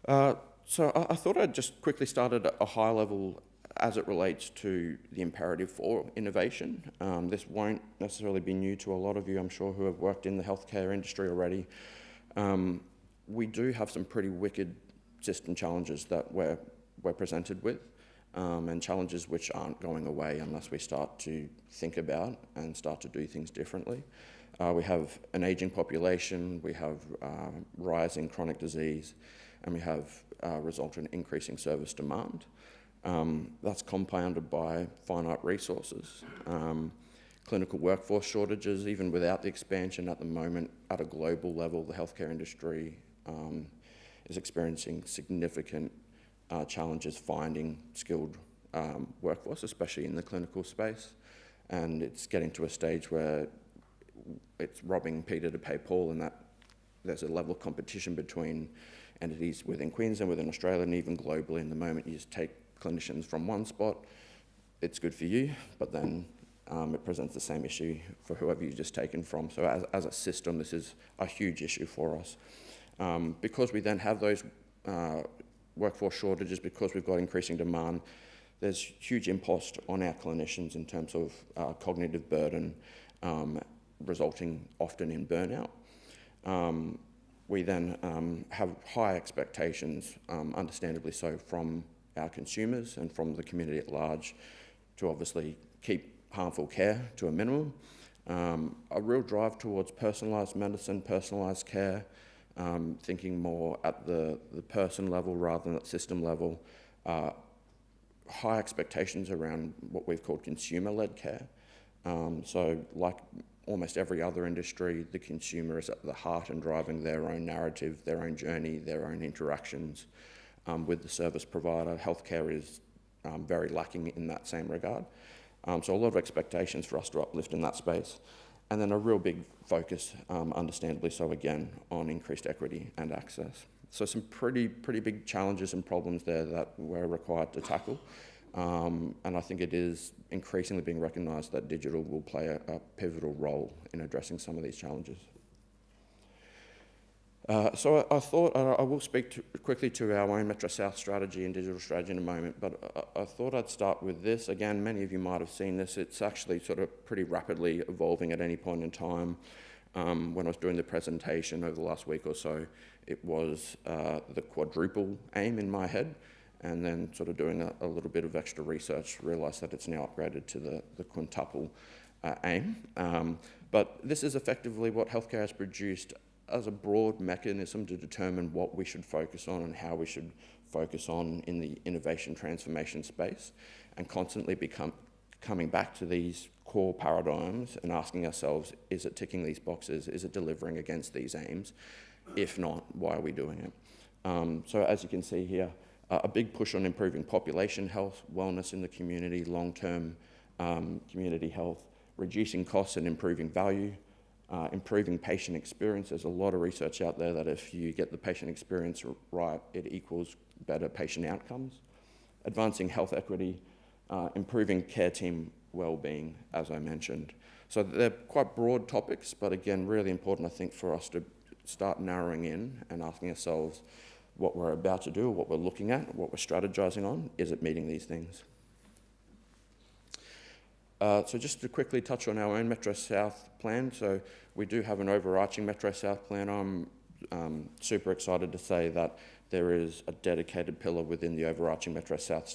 us. So I thought I'd just quickly start at a high level as it relates to the imperative for innovation. This won't necessarily be new to a lot of you, I'm sure, who have worked in the healthcare industry already. We do have some pretty wicked system challenges that we're presented with, and challenges which aren't going away unless we start to think about and start to do things differently. We have an ageing population, we have rising chronic disease, and we have resultant increasing service demand. That's compounded by finite resources. Clinical workforce shortages, even without the expansion at the moment at a global level, the healthcare industry is experiencing significant challenges finding skilled workforce, especially in the clinical space. And it's getting to a stage where it's robbing Peter to pay Paul, and that there's a level of competition between entities within Queensland, within Australia, and even globally. In the moment, you just take clinicians from one spot, it's good for you, but then it presents the same issue for whoever you've just taken from. So as a system, this is a huge issue for us. Because we then have those workforce shortages, because we've got increasing demand, there's huge impost on our clinicians in terms of cognitive burden, resulting often in burnout. We then have high expectations, understandably so, from our consumers and from the community at large to obviously keep harmful care to a minimum. A real drive towards personalised medicine, personalised care, thinking more at the person level rather than at system level. High expectations around what we've called consumer-led care. So like almost every other industry, the consumer is at the heart and driving their own narrative, their own journey, their own interactions with the service provider. Healthcare is very lacking in that same regard. So a lot of expectations for us to uplift in that space. And then a real big focus, understandably so again, on increased equity and access. So some pretty big challenges and problems there that we're required to tackle. And I think it is increasingly being recognised that digital will play a pivotal role in addressing some of these challenges. So I thought I will speak quickly to our own Metro South strategy and digital strategy in a moment, but I thought I'd start with this. Again, many of you might have seen this. It's actually sort of pretty rapidly evolving at any point in time. When I was doing the presentation over the last week or so, it was the quadruple aim in my head, and then sort of doing a little bit of extra research, realised that it's now upgraded to the quintuple aim. But this is effectively what healthcare has produced as a broad mechanism to determine what we should focus on and how we should focus on in the innovation transformation space, and constantly coming back to these core paradigms and asking ourselves, is it ticking these boxes? Is it delivering against these aims? If not, why are we doing it? So as you can see here, a big push on improving population health, wellness in the community, long-term community health, reducing costs and improving value, improving patient experience. There's a lot of research out there that if you get the patient experience right, it equals better patient outcomes. Advancing health equity, improving care team well-being, as I mentioned. So they're quite broad topics, but again, really important, I think, for us to start narrowing in and asking ourselves what we're about to do, what we're looking at, what we're strategizing on. Is it meeting these things? So just to quickly touch on our own Metro South plan. So we do have an overarching Metro South plan. I'm super excited to say that there is a dedicated pillar within the overarching Metro South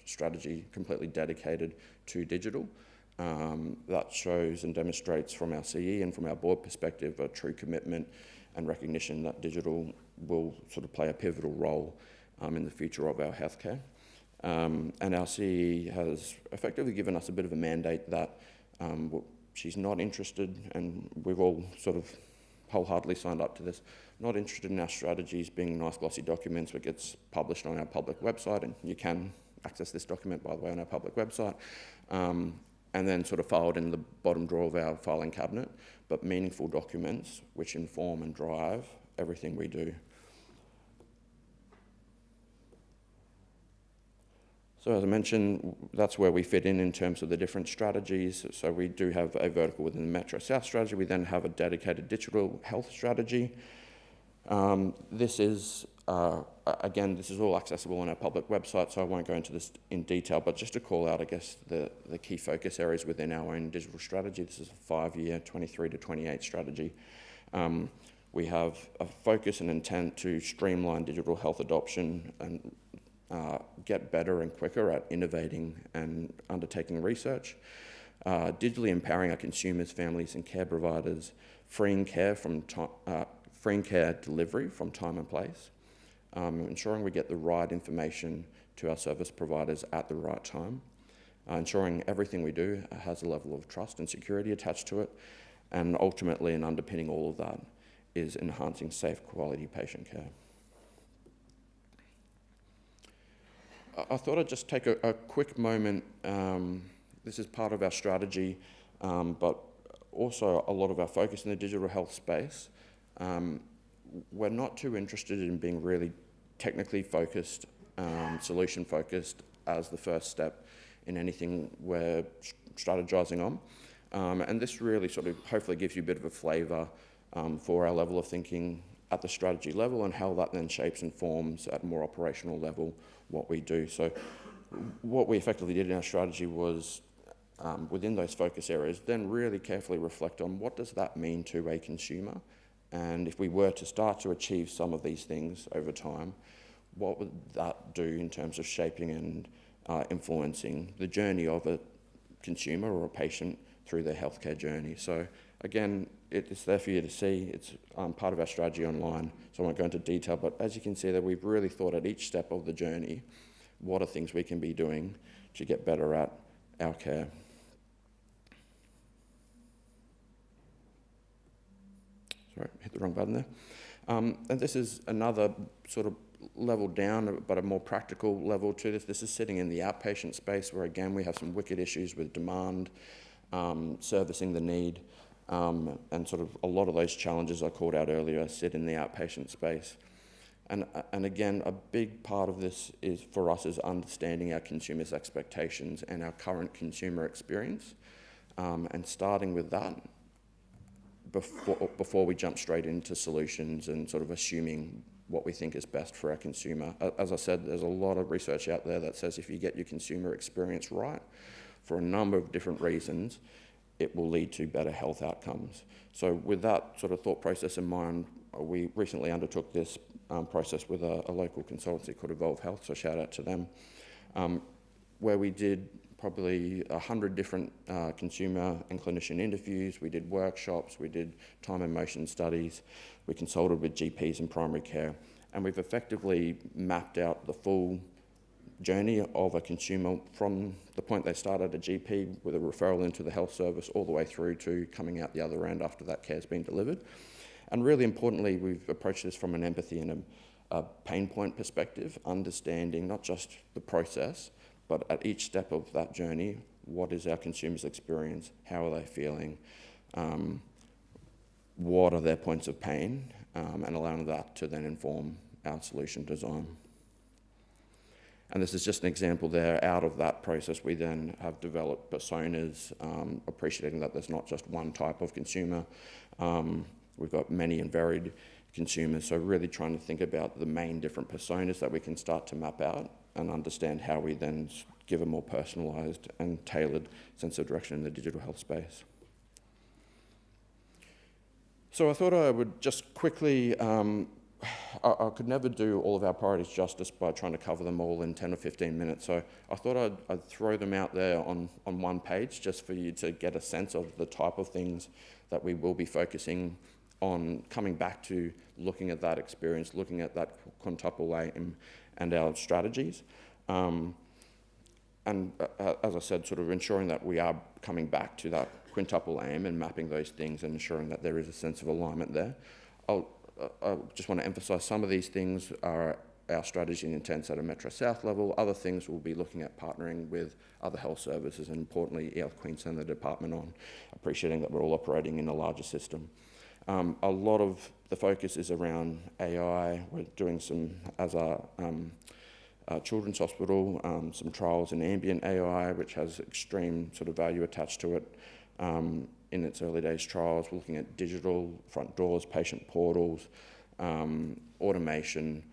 strategy, completely dedicated to digital. That shows and demonstrates from our CE and from our board perspective a true commitment and recognition that digital will sort of play a pivotal role in the future of our healthcare. And our CE has effectively given us a bit of a mandate that she's not interested, and we've all sort of wholeheartedly signed up to this, not interested in our strategies being nice glossy documents that gets published on our public website, and you can access this document, by the way, on our public website, and then sort of filed in the bottom drawer of our filing cabinet, but meaningful documents which inform and drive everything we do. So as I mentioned, that's where we fit in terms of the different strategies. So we do have a vertical within the Metro South strategy. We then have a dedicated digital health strategy. This is, again, this is all accessible on our public website, so I won't go into this in detail, but just to call out, I guess, the key focus areas within our own digital strategy. This is a 5-year, 23 to 28 strategy. We have a focus and intent to streamline digital health adoption and get better and quicker at innovating and undertaking research, digitally empowering our consumers, families and care providers, freeing care delivery from time and place, ensuring we get the right information to our service providers at the right time, ensuring everything we do has a level of trust and security attached to it, and ultimately, and underpinning all of that, is enhancing safe, quality patient care. I thought I'd just take a quick moment. This is part of our strategy, but also a lot of our focus in the digital health space. We're not too interested in being really technically focused, solution focused as the first step in anything we're strategizing on. And this really sort of hopefully gives you a bit of a flavour for our level of thinking at the strategy level and how that then shapes and forms at a more operational level what we do. So what we effectively did in our strategy was within those focus areas, then really carefully reflect on what does that mean to a consumer, and if we were to start to achieve some of these things over time, what would that do in terms of shaping and influencing the journey of a consumer or a patient through their healthcare journey. So again, it's there for you to see. It's part of our strategy online, so I won't go into detail, but as you can see that we've really thought at each step of the journey, what are things we can be doing to get better at our care. Sorry, hit the wrong button there. And this is another sort of level down, but a more practical level to this. This is sitting in the outpatient space where, again, we have some wicked issues with demand, servicing the need, and sort of a lot of those challenges I called out earlier sit in the outpatient space. And again, a big part of this is for us is understanding our consumers' expectations and our current consumer experience, and starting with that, before we jump straight into solutions and sort of assuming what we think is best for our consumer. As I said, there's a lot of research out there that says if you get your consumer experience right, for a number of different reasons, it will lead to better health outcomes. So with that sort of thought process in mind, we recently undertook this process with a local consultancy called Evolve Health, so shout out to them, where we did probably 100 different consumer and clinician interviews. We did workshops, we did time and motion studies, we consulted with GPs in primary care, and we've effectively mapped out the full journey of a consumer from the point they start at a GP with a referral into the health service all the way through to coming out the other end after that care's been delivered. And really importantly, we've approached this from an empathy and a pain point perspective, understanding not just the process, but at each step of that journey, what is our consumer's experience? How are they feeling? What are their points of pain? And allowing that to then inform our solution design. And this is just an example there. Out of that process, we then have developed personas, appreciating that there's not just one type of consumer. We've got many and varied consumers, so really trying to think about the main different personas that we can start to map out and understand how we then give a more personalised and tailored sense of direction in the digital health space. So I thought I would just quickly, I could never do all of our priorities justice by trying to cover them all in 10 or 15 minutes, so I thought I'd throw them out there on one page just for you to get a sense of the type of things that we will be focusing on, coming back to looking at that experience, looking at that quintuple aim and our strategies. And as I said, sort of ensuring that we are coming back to that quintuple aim and mapping those things and ensuring that there is a sense of alignment there. I just want to emphasise some of these things are our strategy and intents at a Metro South level. Other things we'll be looking at partnering with other health services and importantly Health Queensland, the department, on appreciating that we're all operating in a larger system. A lot of the focus is around AI. We're doing some, as a children's hospital, some trials in ambient AI, which has extreme sort of value attached to it. In its early days trials, we're looking at digital front doors, patient portals, automation,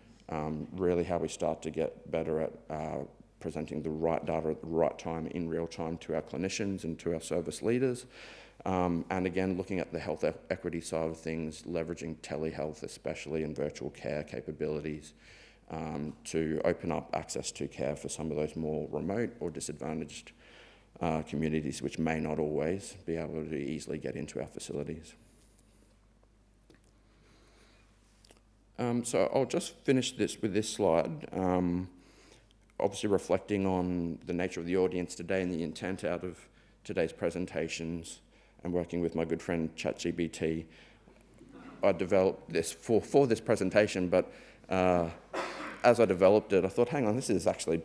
really how we start to get better at presenting the right data at the right time in real time to our clinicians and to our service leaders. And again, looking at the health equity side of things, leveraging telehealth, especially in virtual care capabilities, to open up access to care for some of those more remote or disadvantaged communities which may not always be able to easily get into our facilities. So I'll just finish this with this slide, obviously reflecting on the nature of the audience today and the intent out of today's presentations and working with my good friend ChatGPT. I developed this for this presentation, but as I developed it, I thought, hang on, this is actually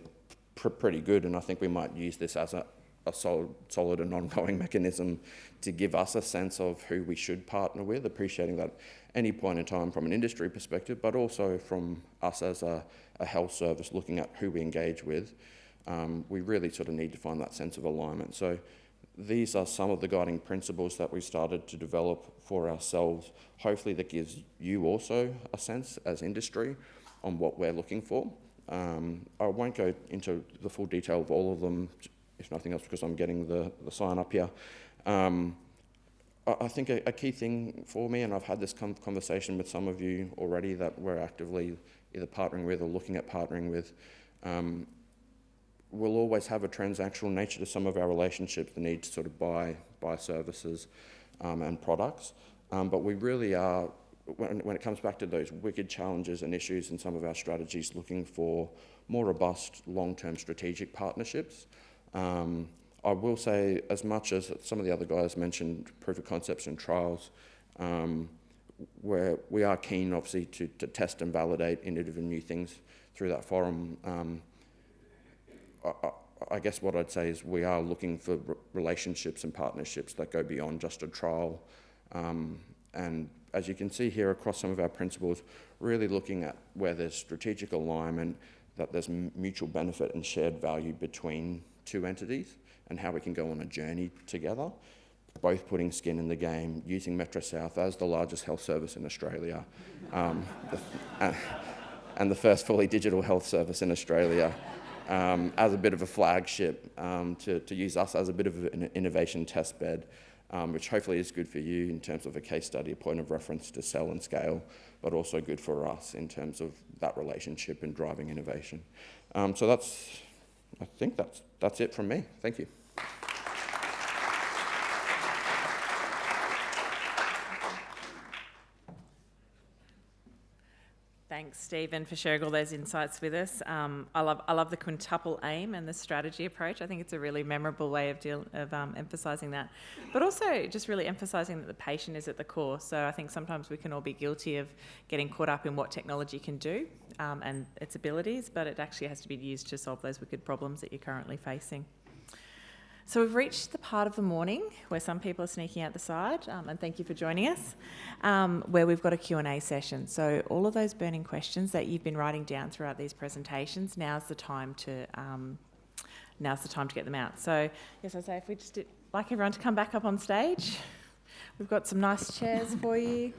pretty good, and I think we might use this as a solid and ongoing mechanism to give us a sense of who we should partner with, appreciating that any point in time from an industry perspective, but also from us as a health service looking at who we engage with, we really sort of need to find that sense of alignment. So these are some of the guiding principles that we've started to develop for ourselves. Hopefully that gives you also a sense as industry on what we're looking for. I won't go into the full detail of all of them, if nothing else, because I'm getting the sign up here. I think a key thing for me, and I've had this conversation with some of you already that we're actively either partnering with or looking at partnering with, we'll always have a transactional nature to some of our relationships, the need to sort of buy services and products. But we really are, when it comes back to those wicked challenges and issues in some of our strategies, looking for more robust long-term strategic partnerships. I will say, as much as some of the other guys mentioned proof of concepts and trials, where we are keen obviously to test and validate innovative and new things through that forum. I guess what I'd say is we are looking for relationships and partnerships that go beyond just a trial. And as you can see here across some of our principles, really looking at where there's strategic alignment, that there's mutual benefit and shared value between two entities and how we can go on a journey together, both putting skin in the game, using Metro South as the largest health service in Australia, and the first fully digital health service in Australia, as a bit of a flagship, to use us as a bit of an innovation test bed, which hopefully is good for you in terms of a case study, a point of reference to sell and scale, but also good for us in terms of that relationship and driving innovation. So I think that's it from me. Thank you. Thanks, Stephen, for sharing all those insights with us. I love the quintuple aim and the strategy approach. I think it's a really memorable way of emphasising that, but also just really emphasising that the patient is at the core. So I think sometimes we can all be guilty of getting caught up in what technology can do and its abilities, but it actually has to be used to solve those wicked problems that you're currently facing. So we've reached the part of the morning where some people are sneaking out the side, and thank you for joining us, where we've got a Q&A session. So all of those burning questions that you've been writing down throughout these presentations, now's the time to get them out. So yes, I'd say if we just like everyone to come back up on stage, we've got some nice chairs for you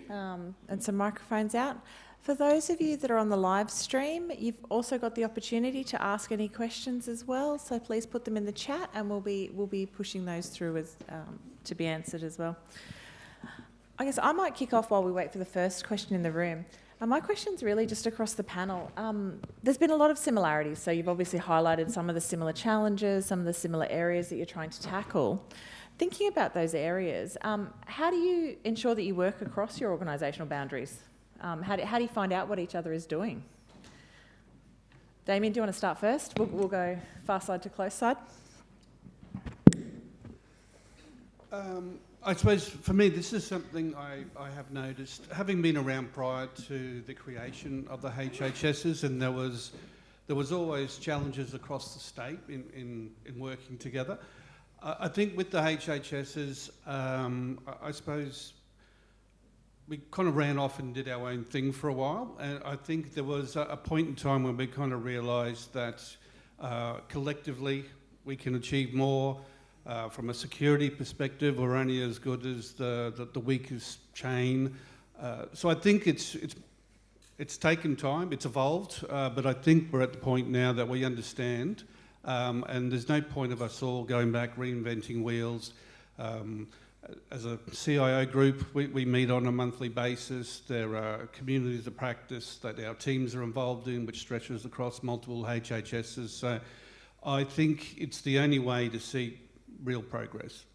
and some microphones out. For those of you that are on the live stream, you've also got the opportunity to ask any questions as well. So please put them in the chat, and we'll be pushing those through to be answered as well. I guess I might kick off while we wait for the first question in the room. My question's really just across the panel. There's been a lot of similarities. So you've obviously highlighted some of the similar challenges, some of the similar areas that you're trying to tackle. Thinking about those areas, how do you ensure that you work across your organisational boundaries? How do you find out what each other is doing? Damian, do you want to start first? We'll go far side to close side. I suppose for me, this is something I have noticed, having been around prior to the creation of the HHSs, and there was always challenges across the state in working together. I think with the HHSs, I suppose we kind of ran off and did our own thing for a while, and I think there was a point in time when we kind of realised that collectively we can achieve more. From a security perspective, we're only as good as the weakest chain. So I think it's taken time, it's evolved, but I think we're at the point now that we understand, and there's no point of us all going back reinventing wheels. As a CIO group, we meet on a monthly basis. There are communities of practice that our teams are involved in, which stretches across multiple HHSs. So I think it's the only way to see real progress.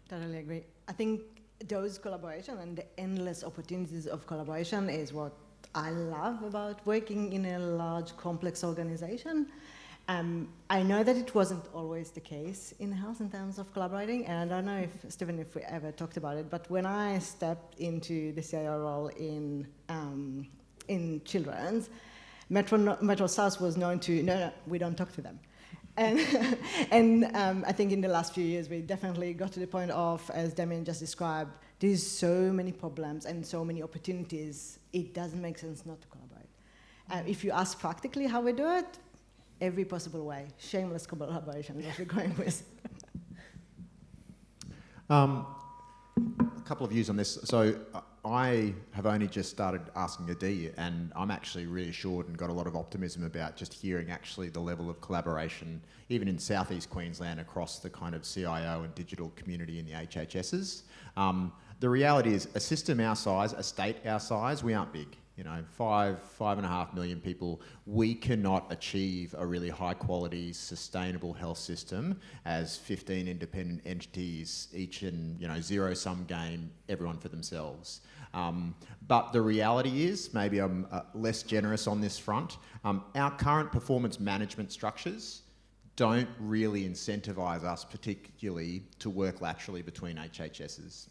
Totally agree. I think those collaboration and the endless opportunities of collaboration is what I love about working in a large, complex organization. I know that it wasn't always the case in-house in terms of collaborating, and I don't know if, Stephen, if we ever talked about it, but when I stepped into the CIO role in children's, Metro South was known to, no, we don't talk to them. And I think in the last few years, we definitely got to the point of, as Damian just described, there's so many problems and so many opportunities, it doesn't make sense not to collaborate. If you ask practically how we do it, every possible way. Shameless collaboration is what we're going with. A couple of views on this. So I have only just started asking a D, and I'm actually reassured and got a lot of optimism about just hearing actually the level of collaboration, even in southeast Queensland, across the kind of CIO and digital community in the HHSs. The reality is, a system our size, a state our size, we aren't big. You know, 5.5 million people, we cannot achieve a really high quality, sustainable health system as 15 independent entities, each in, zero-sum game, everyone for themselves. But the reality is, maybe I'm less generous on this front, our current performance management structures don't really incentivise us particularly to work laterally between HHSs.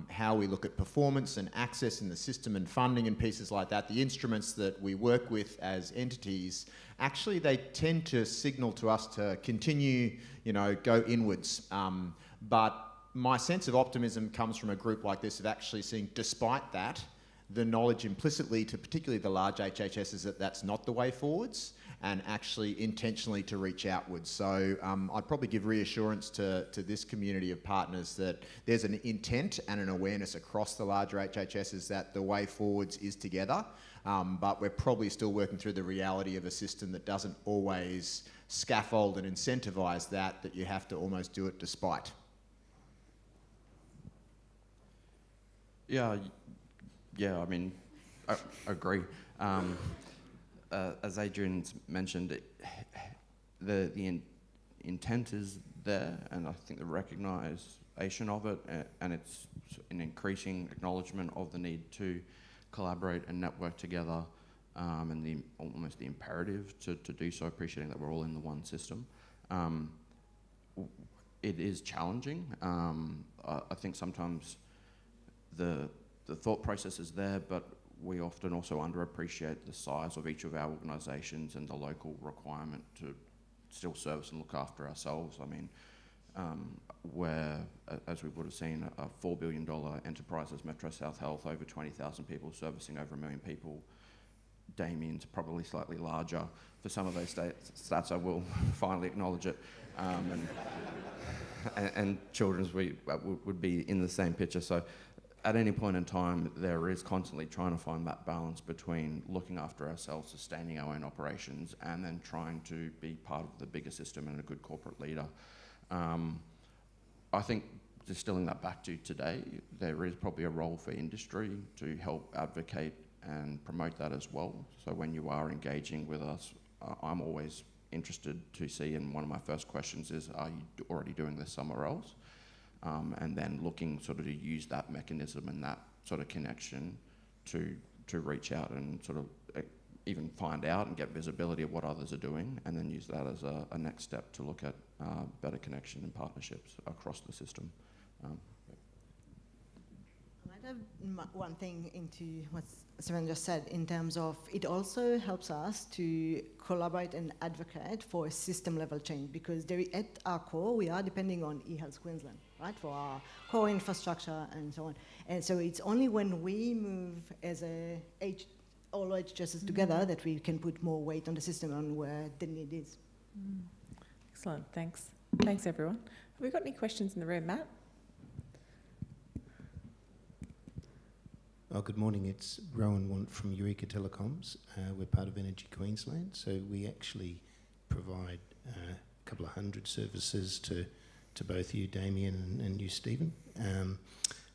How we look at performance and access in the system and funding and pieces like that, the instruments that we work with as entities, actually they tend to signal to us to continue, go inwards. But my sense of optimism comes from a group like this of actually seeing, despite that, the knowledge implicitly to particularly the large HHSs that that's not the way forwards, and actually intentionally to reach outwards. So I'd probably give reassurance to this community of partners that there's an intent and an awareness across the larger HHSs that the way forwards is together, but we're probably still working through the reality of a system that doesn't always scaffold and incentivise that you have to almost do it despite. Yeah, I mean, I agree. As Adrian's mentioned, the intent is there, and I think the recognition of it, and it's an increasing acknowledgement of the need to collaborate and network together, and almost the imperative to do so, appreciating that we're all in the one system. It is challenging. I think sometimes the thought process is there, but we often also underappreciate the size of each of our organisations and the local requirement to still service and look after ourselves. I mean, we're, as we would have seen, a $4 billion enterprise as Metro South Health, over 20,000 people, servicing over 1 million people. Damian's probably slightly larger. For some of those stats, I will finally acknowledge it. And children's would be in the same picture. So at any point in time, there is constantly trying to find that balance between looking after ourselves, sustaining our own operations, and then trying to be part of the bigger system and a good corporate leader. I think distilling that back to today, there is probably a role for industry to help advocate and promote that as well. So when you are engaging with us, I'm always interested to see, and one of my first questions is, are you already doing this somewhere else? And then looking sort of to use that mechanism and that sort of connection to reach out and sort of even find out and get visibility of what others are doing, and then use that as a next step to look at better connection and partnerships across the system. I might have one thing into what Stephen just said, in terms of it also helps us to collaborate and advocate for a system level change, because at our core we are depending on eHealth Queensland, right, for our core infrastructure and so on. And so it's only when we move as all HHSs together that we can put more weight on the system and where the need is. Excellent, thanks. Thanks everyone. Have we got any questions in the room, Matt? Oh, good morning. It's Rowan Want from Eureka Telecoms. We're part of Energy Queensland, so we actually provide a couple of hundred services to both you, Damian, and you, Stephen.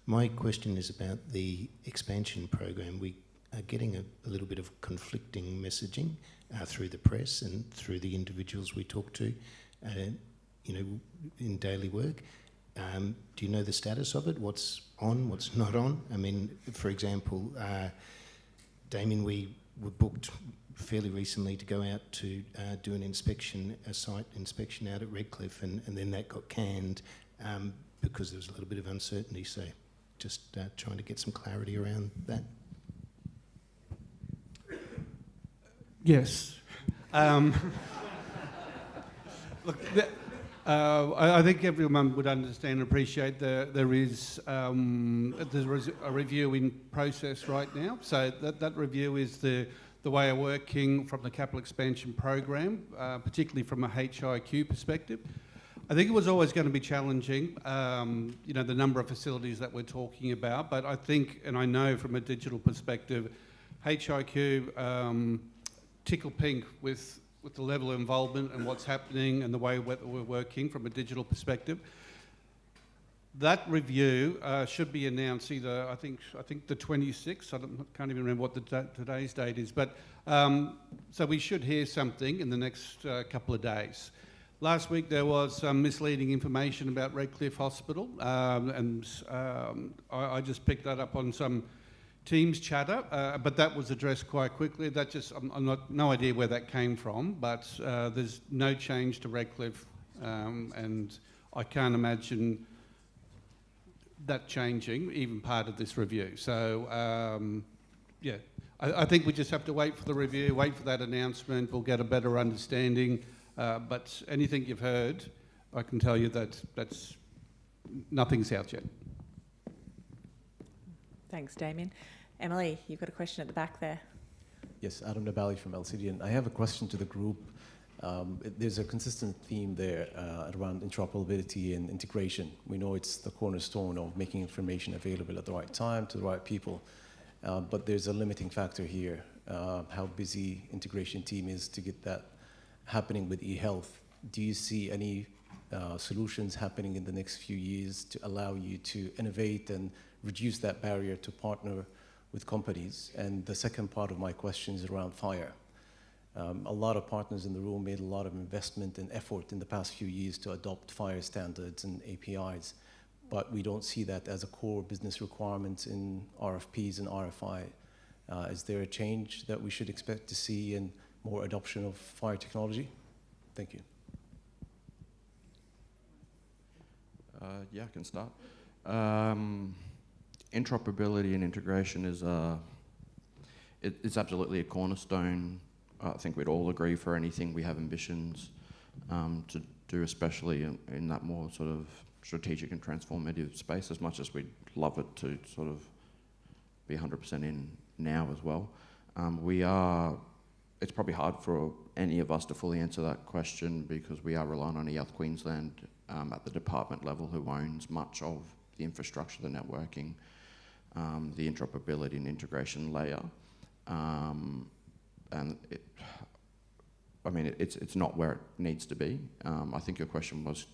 My question is about the expansion program. We are getting a little bit of conflicting messaging through the press and through the individuals we talk to, in daily work. Do you know the status of it? What's on, what's not on? I mean, for example, Damian, we were booked fairly recently to go out to do a site inspection out at Redcliffe, and then that got canned because there was a little bit of uncertainty. So just trying to get some clarity around that. Yes. Look, I think everyone would understand and appreciate there is a review in process right now. So that review is the way of working from the capital expansion program, particularly from a HIQ perspective. I think it was always going to be challenging, the number of facilities that we're talking about. But I think, and I know from a digital perspective, HIQ tickle pink with the level of involvement and what's happening and the way we're working from a digital perspective. That review should be announced either, I think the 26th. I can't even remember what today's date is, but so we should hear something in the next couple of days. Last week there was some misleading information about Redcliffe Hospital, and I just picked that up on some Teams chatter, but that was addressed quite quickly. No idea where that came from, but there's no change to Redcliffe, and I can't imagine that changing, even part of this review. So, I think we just have to wait for the review, wait for that announcement. We'll get a better understanding. But anything you've heard, I can tell you that's nothing's out yet. Thanks, Damian. Emily, you've got a question at the back there. Yes, Adam Nabali from LCDN. I have a question to the group. There's a consistent theme there around interoperability and integration. We know it's the cornerstone of making information available at the right time to the right people. But there's a limiting factor here, how busy integration team is to get that happening with e-health. Do you see any solutions happening in the next few years to allow you to innovate and reduce that barrier to partner with companies? And the second part of my question is around fire. A lot of partners in the room made a lot of investment and effort in the past few years to adopt fire standards and APIs, but we don't see that as a core business requirement in RFPs and RFI. Is there a change that we should expect to see in more adoption of fire technology? Thank you. Yeah, I can start. Interoperability and integration is it's absolutely a cornerstone. I think we'd all agree for anything we have ambitions to do, especially in that more sort of strategic and transformative space, as much as we'd love it to sort of be 100% in now as well. It's probably hard for any of us to fully answer that question because we are relying on eHealth Queensland at the department level, who owns much of the infrastructure, the networking, the interoperability and integration layer. And it's not where it needs to be. I think your question was,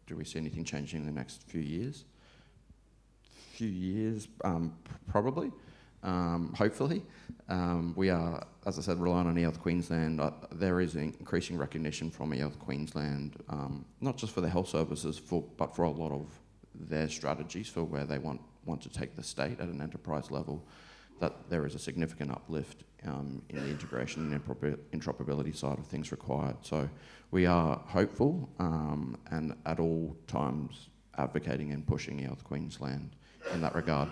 do we see anything changing in the next few years? Probably. Hopefully. We are, as I said, relying on eHealth Queensland. There is increasing recognition from eHealth Queensland, not just for the health services, but for a lot of their strategies for where they want to take the state at an enterprise level, that there is a significant uplift in the integration and interoperability side of things required. So we are hopeful and at all times advocating and pushing eHealth Queensland in that regard.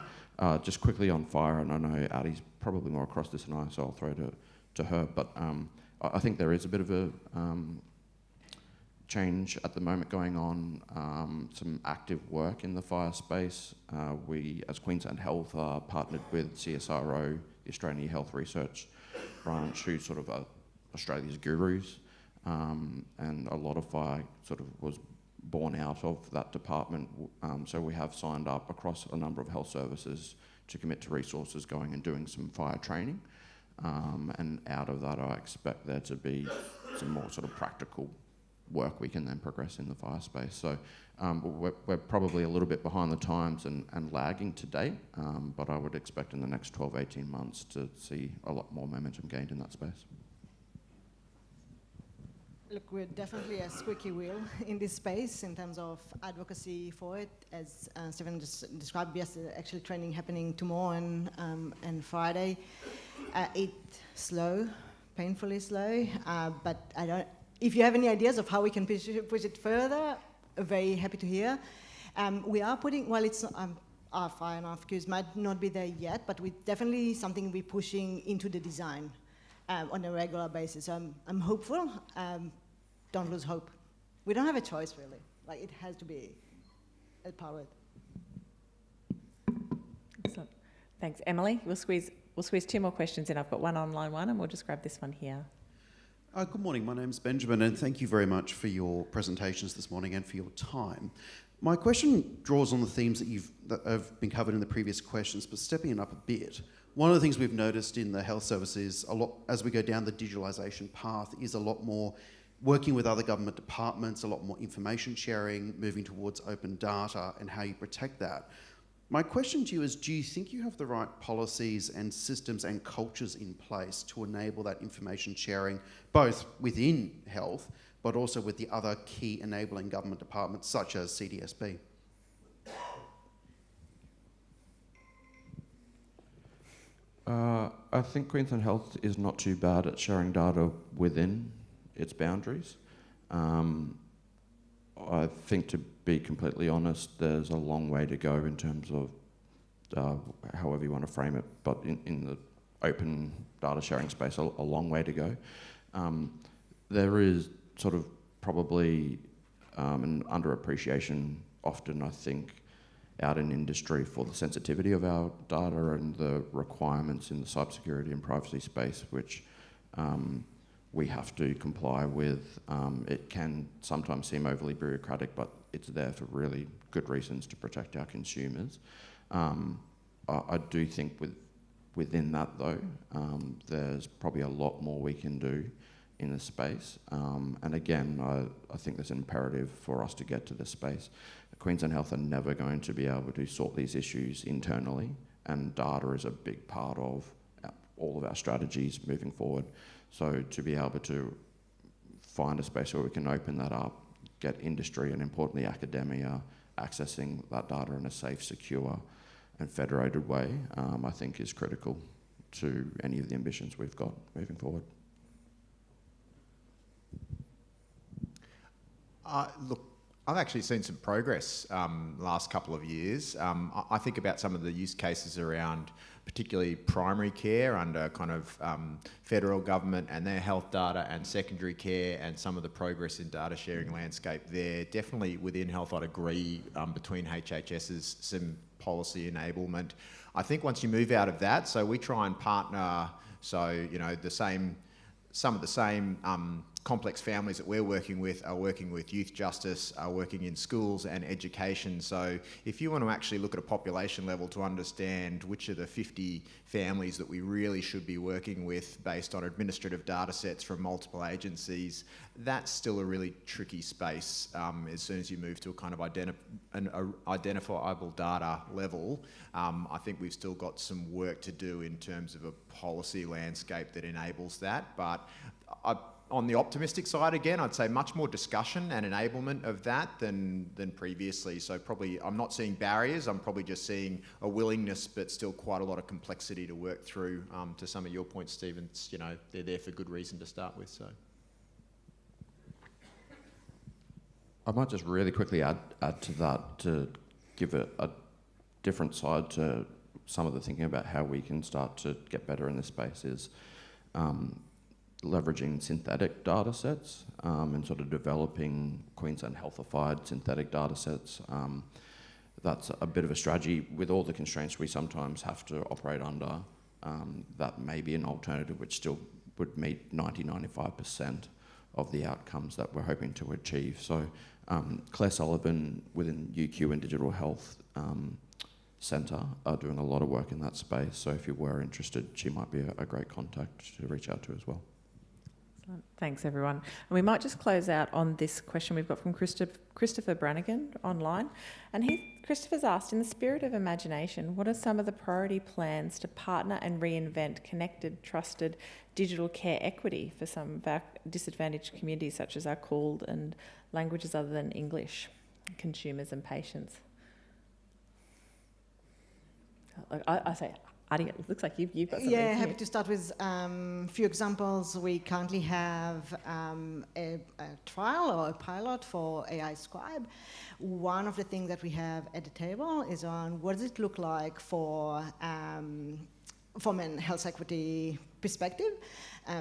Just quickly on fire, and I know Adi's probably more across this than I, so I'll throw it to her, but I think there is a bit of a change at the moment going on, some active work in the fire space. We, as Queensland Health, are partnered with CSIRO, the Australian Health Research Branch, who's sort of Australia's gurus, and a lot of fire sort of was born out of that department. So we have signed up across a number of health services to commit to resources going and doing some fire training. And out of that, I expect there to be some more sort of practical work we can then progress in the fire space. So we're probably a little bit behind the times and lagging to date, but I would expect in the next 12, 18 months to see a lot more momentum gained in that space. Look, we're definitely a squeaky wheel in this space in terms of advocacy for it. As Stephen just described, yes, actually training happening tomorrow and Friday. It's slow, painfully slow, but if you have any ideas of how we can push it further, very happy to hear. We are putting, well, it's our fire and RFQs might not be there yet, but we definitely something we're pushing into the design on a regular basis. I'm hopeful. Don't lose hope. We don't have a choice, really. Like, it has to be empowered. Excellent. Thanks, Emily. We'll squeeze 2 more questions in. I've got one online one, and we'll just grab this one here. Good morning, my name's Benjamin, and thank you very much for your presentations this morning and for your time. My question draws on the themes that have been covered in the previous questions, but stepping it up a bit. One of the things we've noticed in the health services, a lot as we go down the digitalisation path, is a lot more working with other government departments, a lot more information sharing, moving towards open data and how you protect that. My question to you is, do you think you have the right policies and systems and cultures in place to enable that information sharing, both within health, but also with the other key enabling government departments, such as CDSB? I think Queensland Health is not too bad at sharing data within its boundaries. I think, to be completely honest, there's a long way to go in terms of however you want to frame it, but in the open data sharing space, a long way to go. There is sort of probably an underappreciation often, I think, out in industry for the sensitivity of our data and the requirements in the cybersecurity and privacy space, which we have to comply with. It can sometimes seem overly bureaucratic, but it's there for really good reasons to protect our consumers. I do think within that though, there's probably a lot more we can do in the space. And again, I think there's an imperative for us to get to this space. Queensland Health are never going to be able to sort these issues internally, and data is a big part of all of our strategies moving forward. So to be able to find a space where we can open that up, get industry and importantly academia accessing that data in a safe, secure and federated way, I think is critical to any of the ambitions we've got moving forward. Look, I've actually seen some progress last couple of years. I think about some of the use cases around particularly primary care under kind of federal government and their health data, and secondary care, and some of the progress in data sharing landscape there. Definitely within health, I'd agree between HHS's some policy enablement. I think once you move out of that, so we try and partner, so you know some of the same complex families that we're working with are working with youth justice, are working in schools and education. So if you want to actually look at a population level to understand which of the 50 families that we really should be working with based on administrative data sets from multiple agencies, that's still a really tricky space as soon as you move to a kind of identifiable data level. I think we've still got some work to do in terms of a policy landscape that enables that. But on the optimistic side, again, I'd say much more discussion and enablement of that than previously. So probably I'm not seeing barriers, I'm probably just seeing a willingness, but still quite a lot of complexity to work through. To some of your points, Stephen, you know, they're there for good reason to start with. So I might just really quickly add to that to give it a different side to some of the thinking about how we can start to get better in this space is leveraging synthetic data sets and sort of developing Queensland healthified synthetic data sets. That's a bit of a strategy with all the constraints we sometimes have to operate under. That may be an alternative which still would meet 90-95% of the outcomes that we're hoping to achieve. So Claire Sullivan within UQ and Digital Health Centre are doing a lot of work in that space. So if you were interested, she might be a great contact to reach out to as well. Thanks, everyone. And we might just close out on this question we've got from Christopher Brannigan online. And Christopher's asked, in the spirit of imagination, what are some of the priority plans to partner and reinvent connected, trusted digital care equity for some of our disadvantaged communities, such as our called and languages other than English, consumers and patients? I say, Adrian, it looks like you've got something. Yeah, happy to start with a few examples. We currently have a trial or a pilot for AI Scribe. One of the things that we have at the table is on what does it look like from a health equity perspective,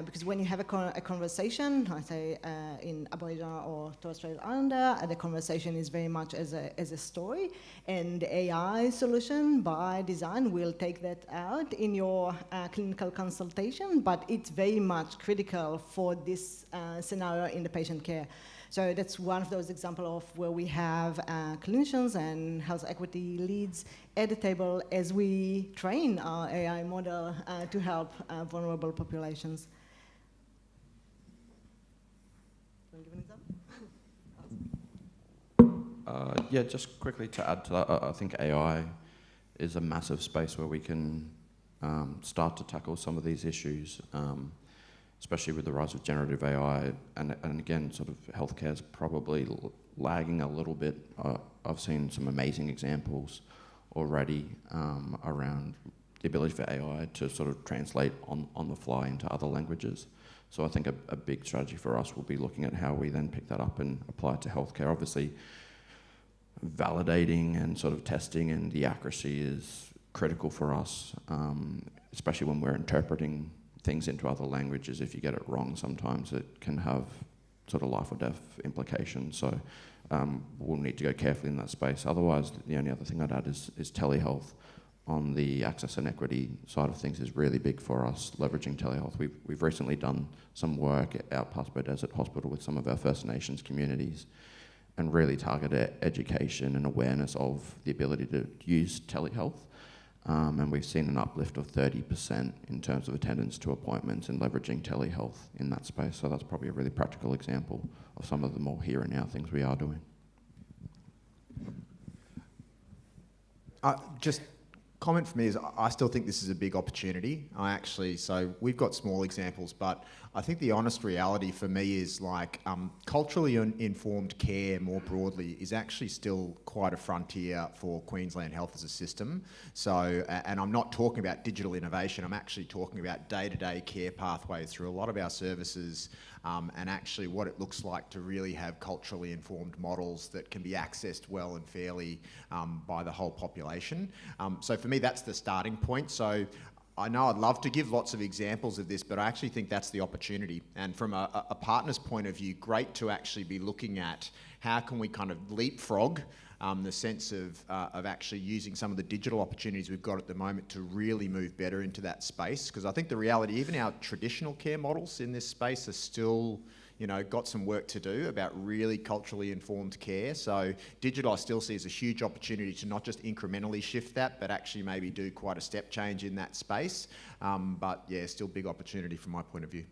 because when you have a conversation, I say in Aboriginal or Torres Strait Islander, the conversation is very much as a story, and the AI solution by design will take that out in your clinical consultation, but it's very much critical for this scenario in the patient care. So that's one of those examples of where we have clinicians and health equity leads at the table as we train our AI model to help vulnerable populations. Want to give an example? Yeah, just quickly to add to that, I think AI is a massive space where we can start to tackle some of these issues. Especially with the rise of generative AI, and again, sort of healthcare is probably lagging a little bit. I've seen some amazing examples already around the ability for AI to sort of translate on the fly into other languages. So I think a big strategy for us will be looking at how we then pick that up and apply it to healthcare. Obviously, validating and sort of testing and the accuracy is critical for us, especially when we're interpreting things into other languages. If you get it wrong, sometimes it can have sort of life or death implications. So we'll need to go carefully in that space. Otherwise, the only other thing I'd add is telehealth on the access and equity side of things is really big for us, leveraging telehealth. We've recently done some work out Passport Desert Hospital with some of our First Nations communities and really targeted education and awareness of the ability to use telehealth. And we've seen an uplift of 30% in terms of attendance to appointments and leveraging telehealth in that space. So that's probably a really practical example of some of the more here and now things we are doing. Just comment for me is I still think this is a big opportunity. So we've got small examples, but I think the honest reality for me is like culturally informed care more broadly is actually still quite a frontier for Queensland Health as a system. So, and I'm not talking about digital innovation, I'm actually talking about day-to-day care pathways through a lot of our services, and actually what it looks like to really have culturally informed models that can be accessed well and fairly by the whole population. So for me, that's the starting point. So I know I'd love to give lots of examples of this, but I actually think that's the opportunity. And from a partner's point of view, great to actually be looking at how can we kind of leapfrog the sense of actually using some of the digital opportunities we've got at the moment to really move better into that space. Because I think the reality, even our traditional care models in this space are still, got some work to do about really culturally informed care. So digital I still see as a huge opportunity to not just incrementally shift that, but actually maybe do quite a step change in that space. But yeah, still big opportunity from my point of view.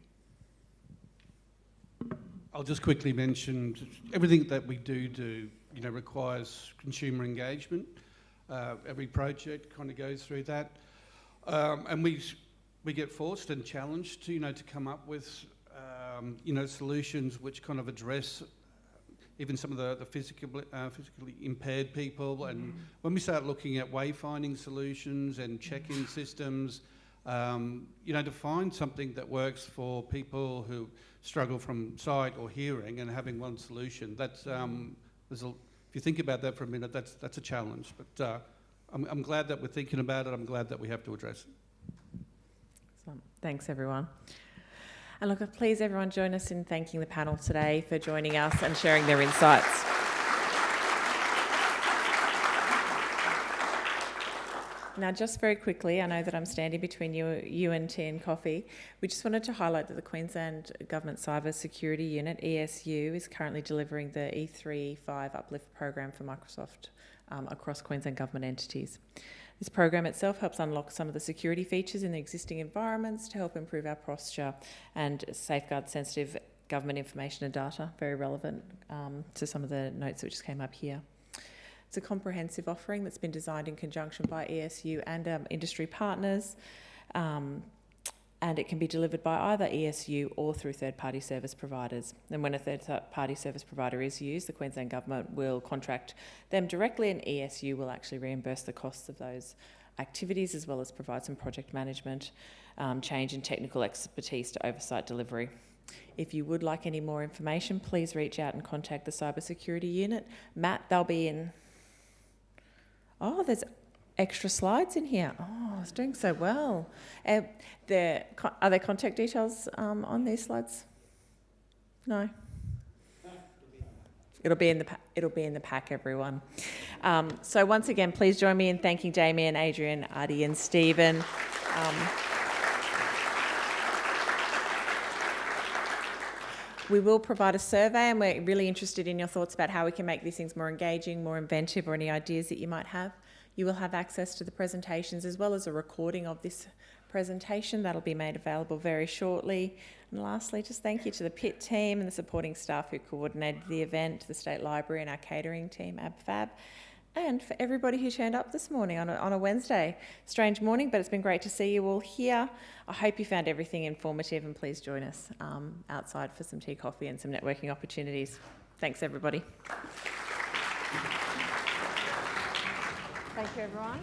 I'll just quickly mention everything that we do, requires consumer engagement. Every project kind of goes through that, and we get forced and challenged to come up with solutions which kind of address even some of the physically impaired people. And when we start looking at wayfinding solutions and check-in systems, to find something that works for people who struggle from sight or hearing and having one solution, that's if you think about that for a minute, that's a challenge. But I'm glad that we're thinking about it. I'm glad that we have to address it. Excellent. Thanks, everyone. And look, please everyone join us in thanking the panel today for joining us and sharing their insights. Now, just very quickly, I know that I'm standing between you and tea and coffee. We just wanted to highlight that the Queensland Government Cyber Security Unit, ESU, is currently delivering the E35 Uplift program for Microsoft across Queensland Government entities. This program itself helps unlock some of the security features in the existing environments to help improve our posture and safeguard sensitive government information and data, very relevant to some of the notes that just came up here. It's a comprehensive offering that's been designed in conjunction by ESU and industry partners, and it can be delivered by either ESU or through third-party service providers. And when a third-party service provider is used, the Queensland Government will contract them directly, and ESU will actually reimburse the costs of those activities, as well as provide some project management, change and technical expertise to oversight delivery. If you would like any more information, please reach out and contact the Cyber Security Unit. Matt, they'll be in... Oh, there's extra slides in here. Oh, it's doing so well. Are there contact details on these slides? No. It'll be in the pack, everyone. So once again, please join me in thanking Damian, Adrian, Adi, and Stephen. We will provide a survey, and we're really interested in your thoughts about how we can make these things more engaging, more inventive, or any ideas that you might have. You will have access to the presentations as well as a recording of this presentation. That'll be made available very shortly. And lastly, just thank you to the PiT team and the supporting staff who coordinated the event, the State Library and our catering team, AbFab, and for everybody who turned up this morning on a Wednesday. Strange morning, but it's been great to see you all here. I hope you found everything informative, and please join us outside for some tea, coffee and some networking opportunities. Thanks, everybody. Thank you, everyone.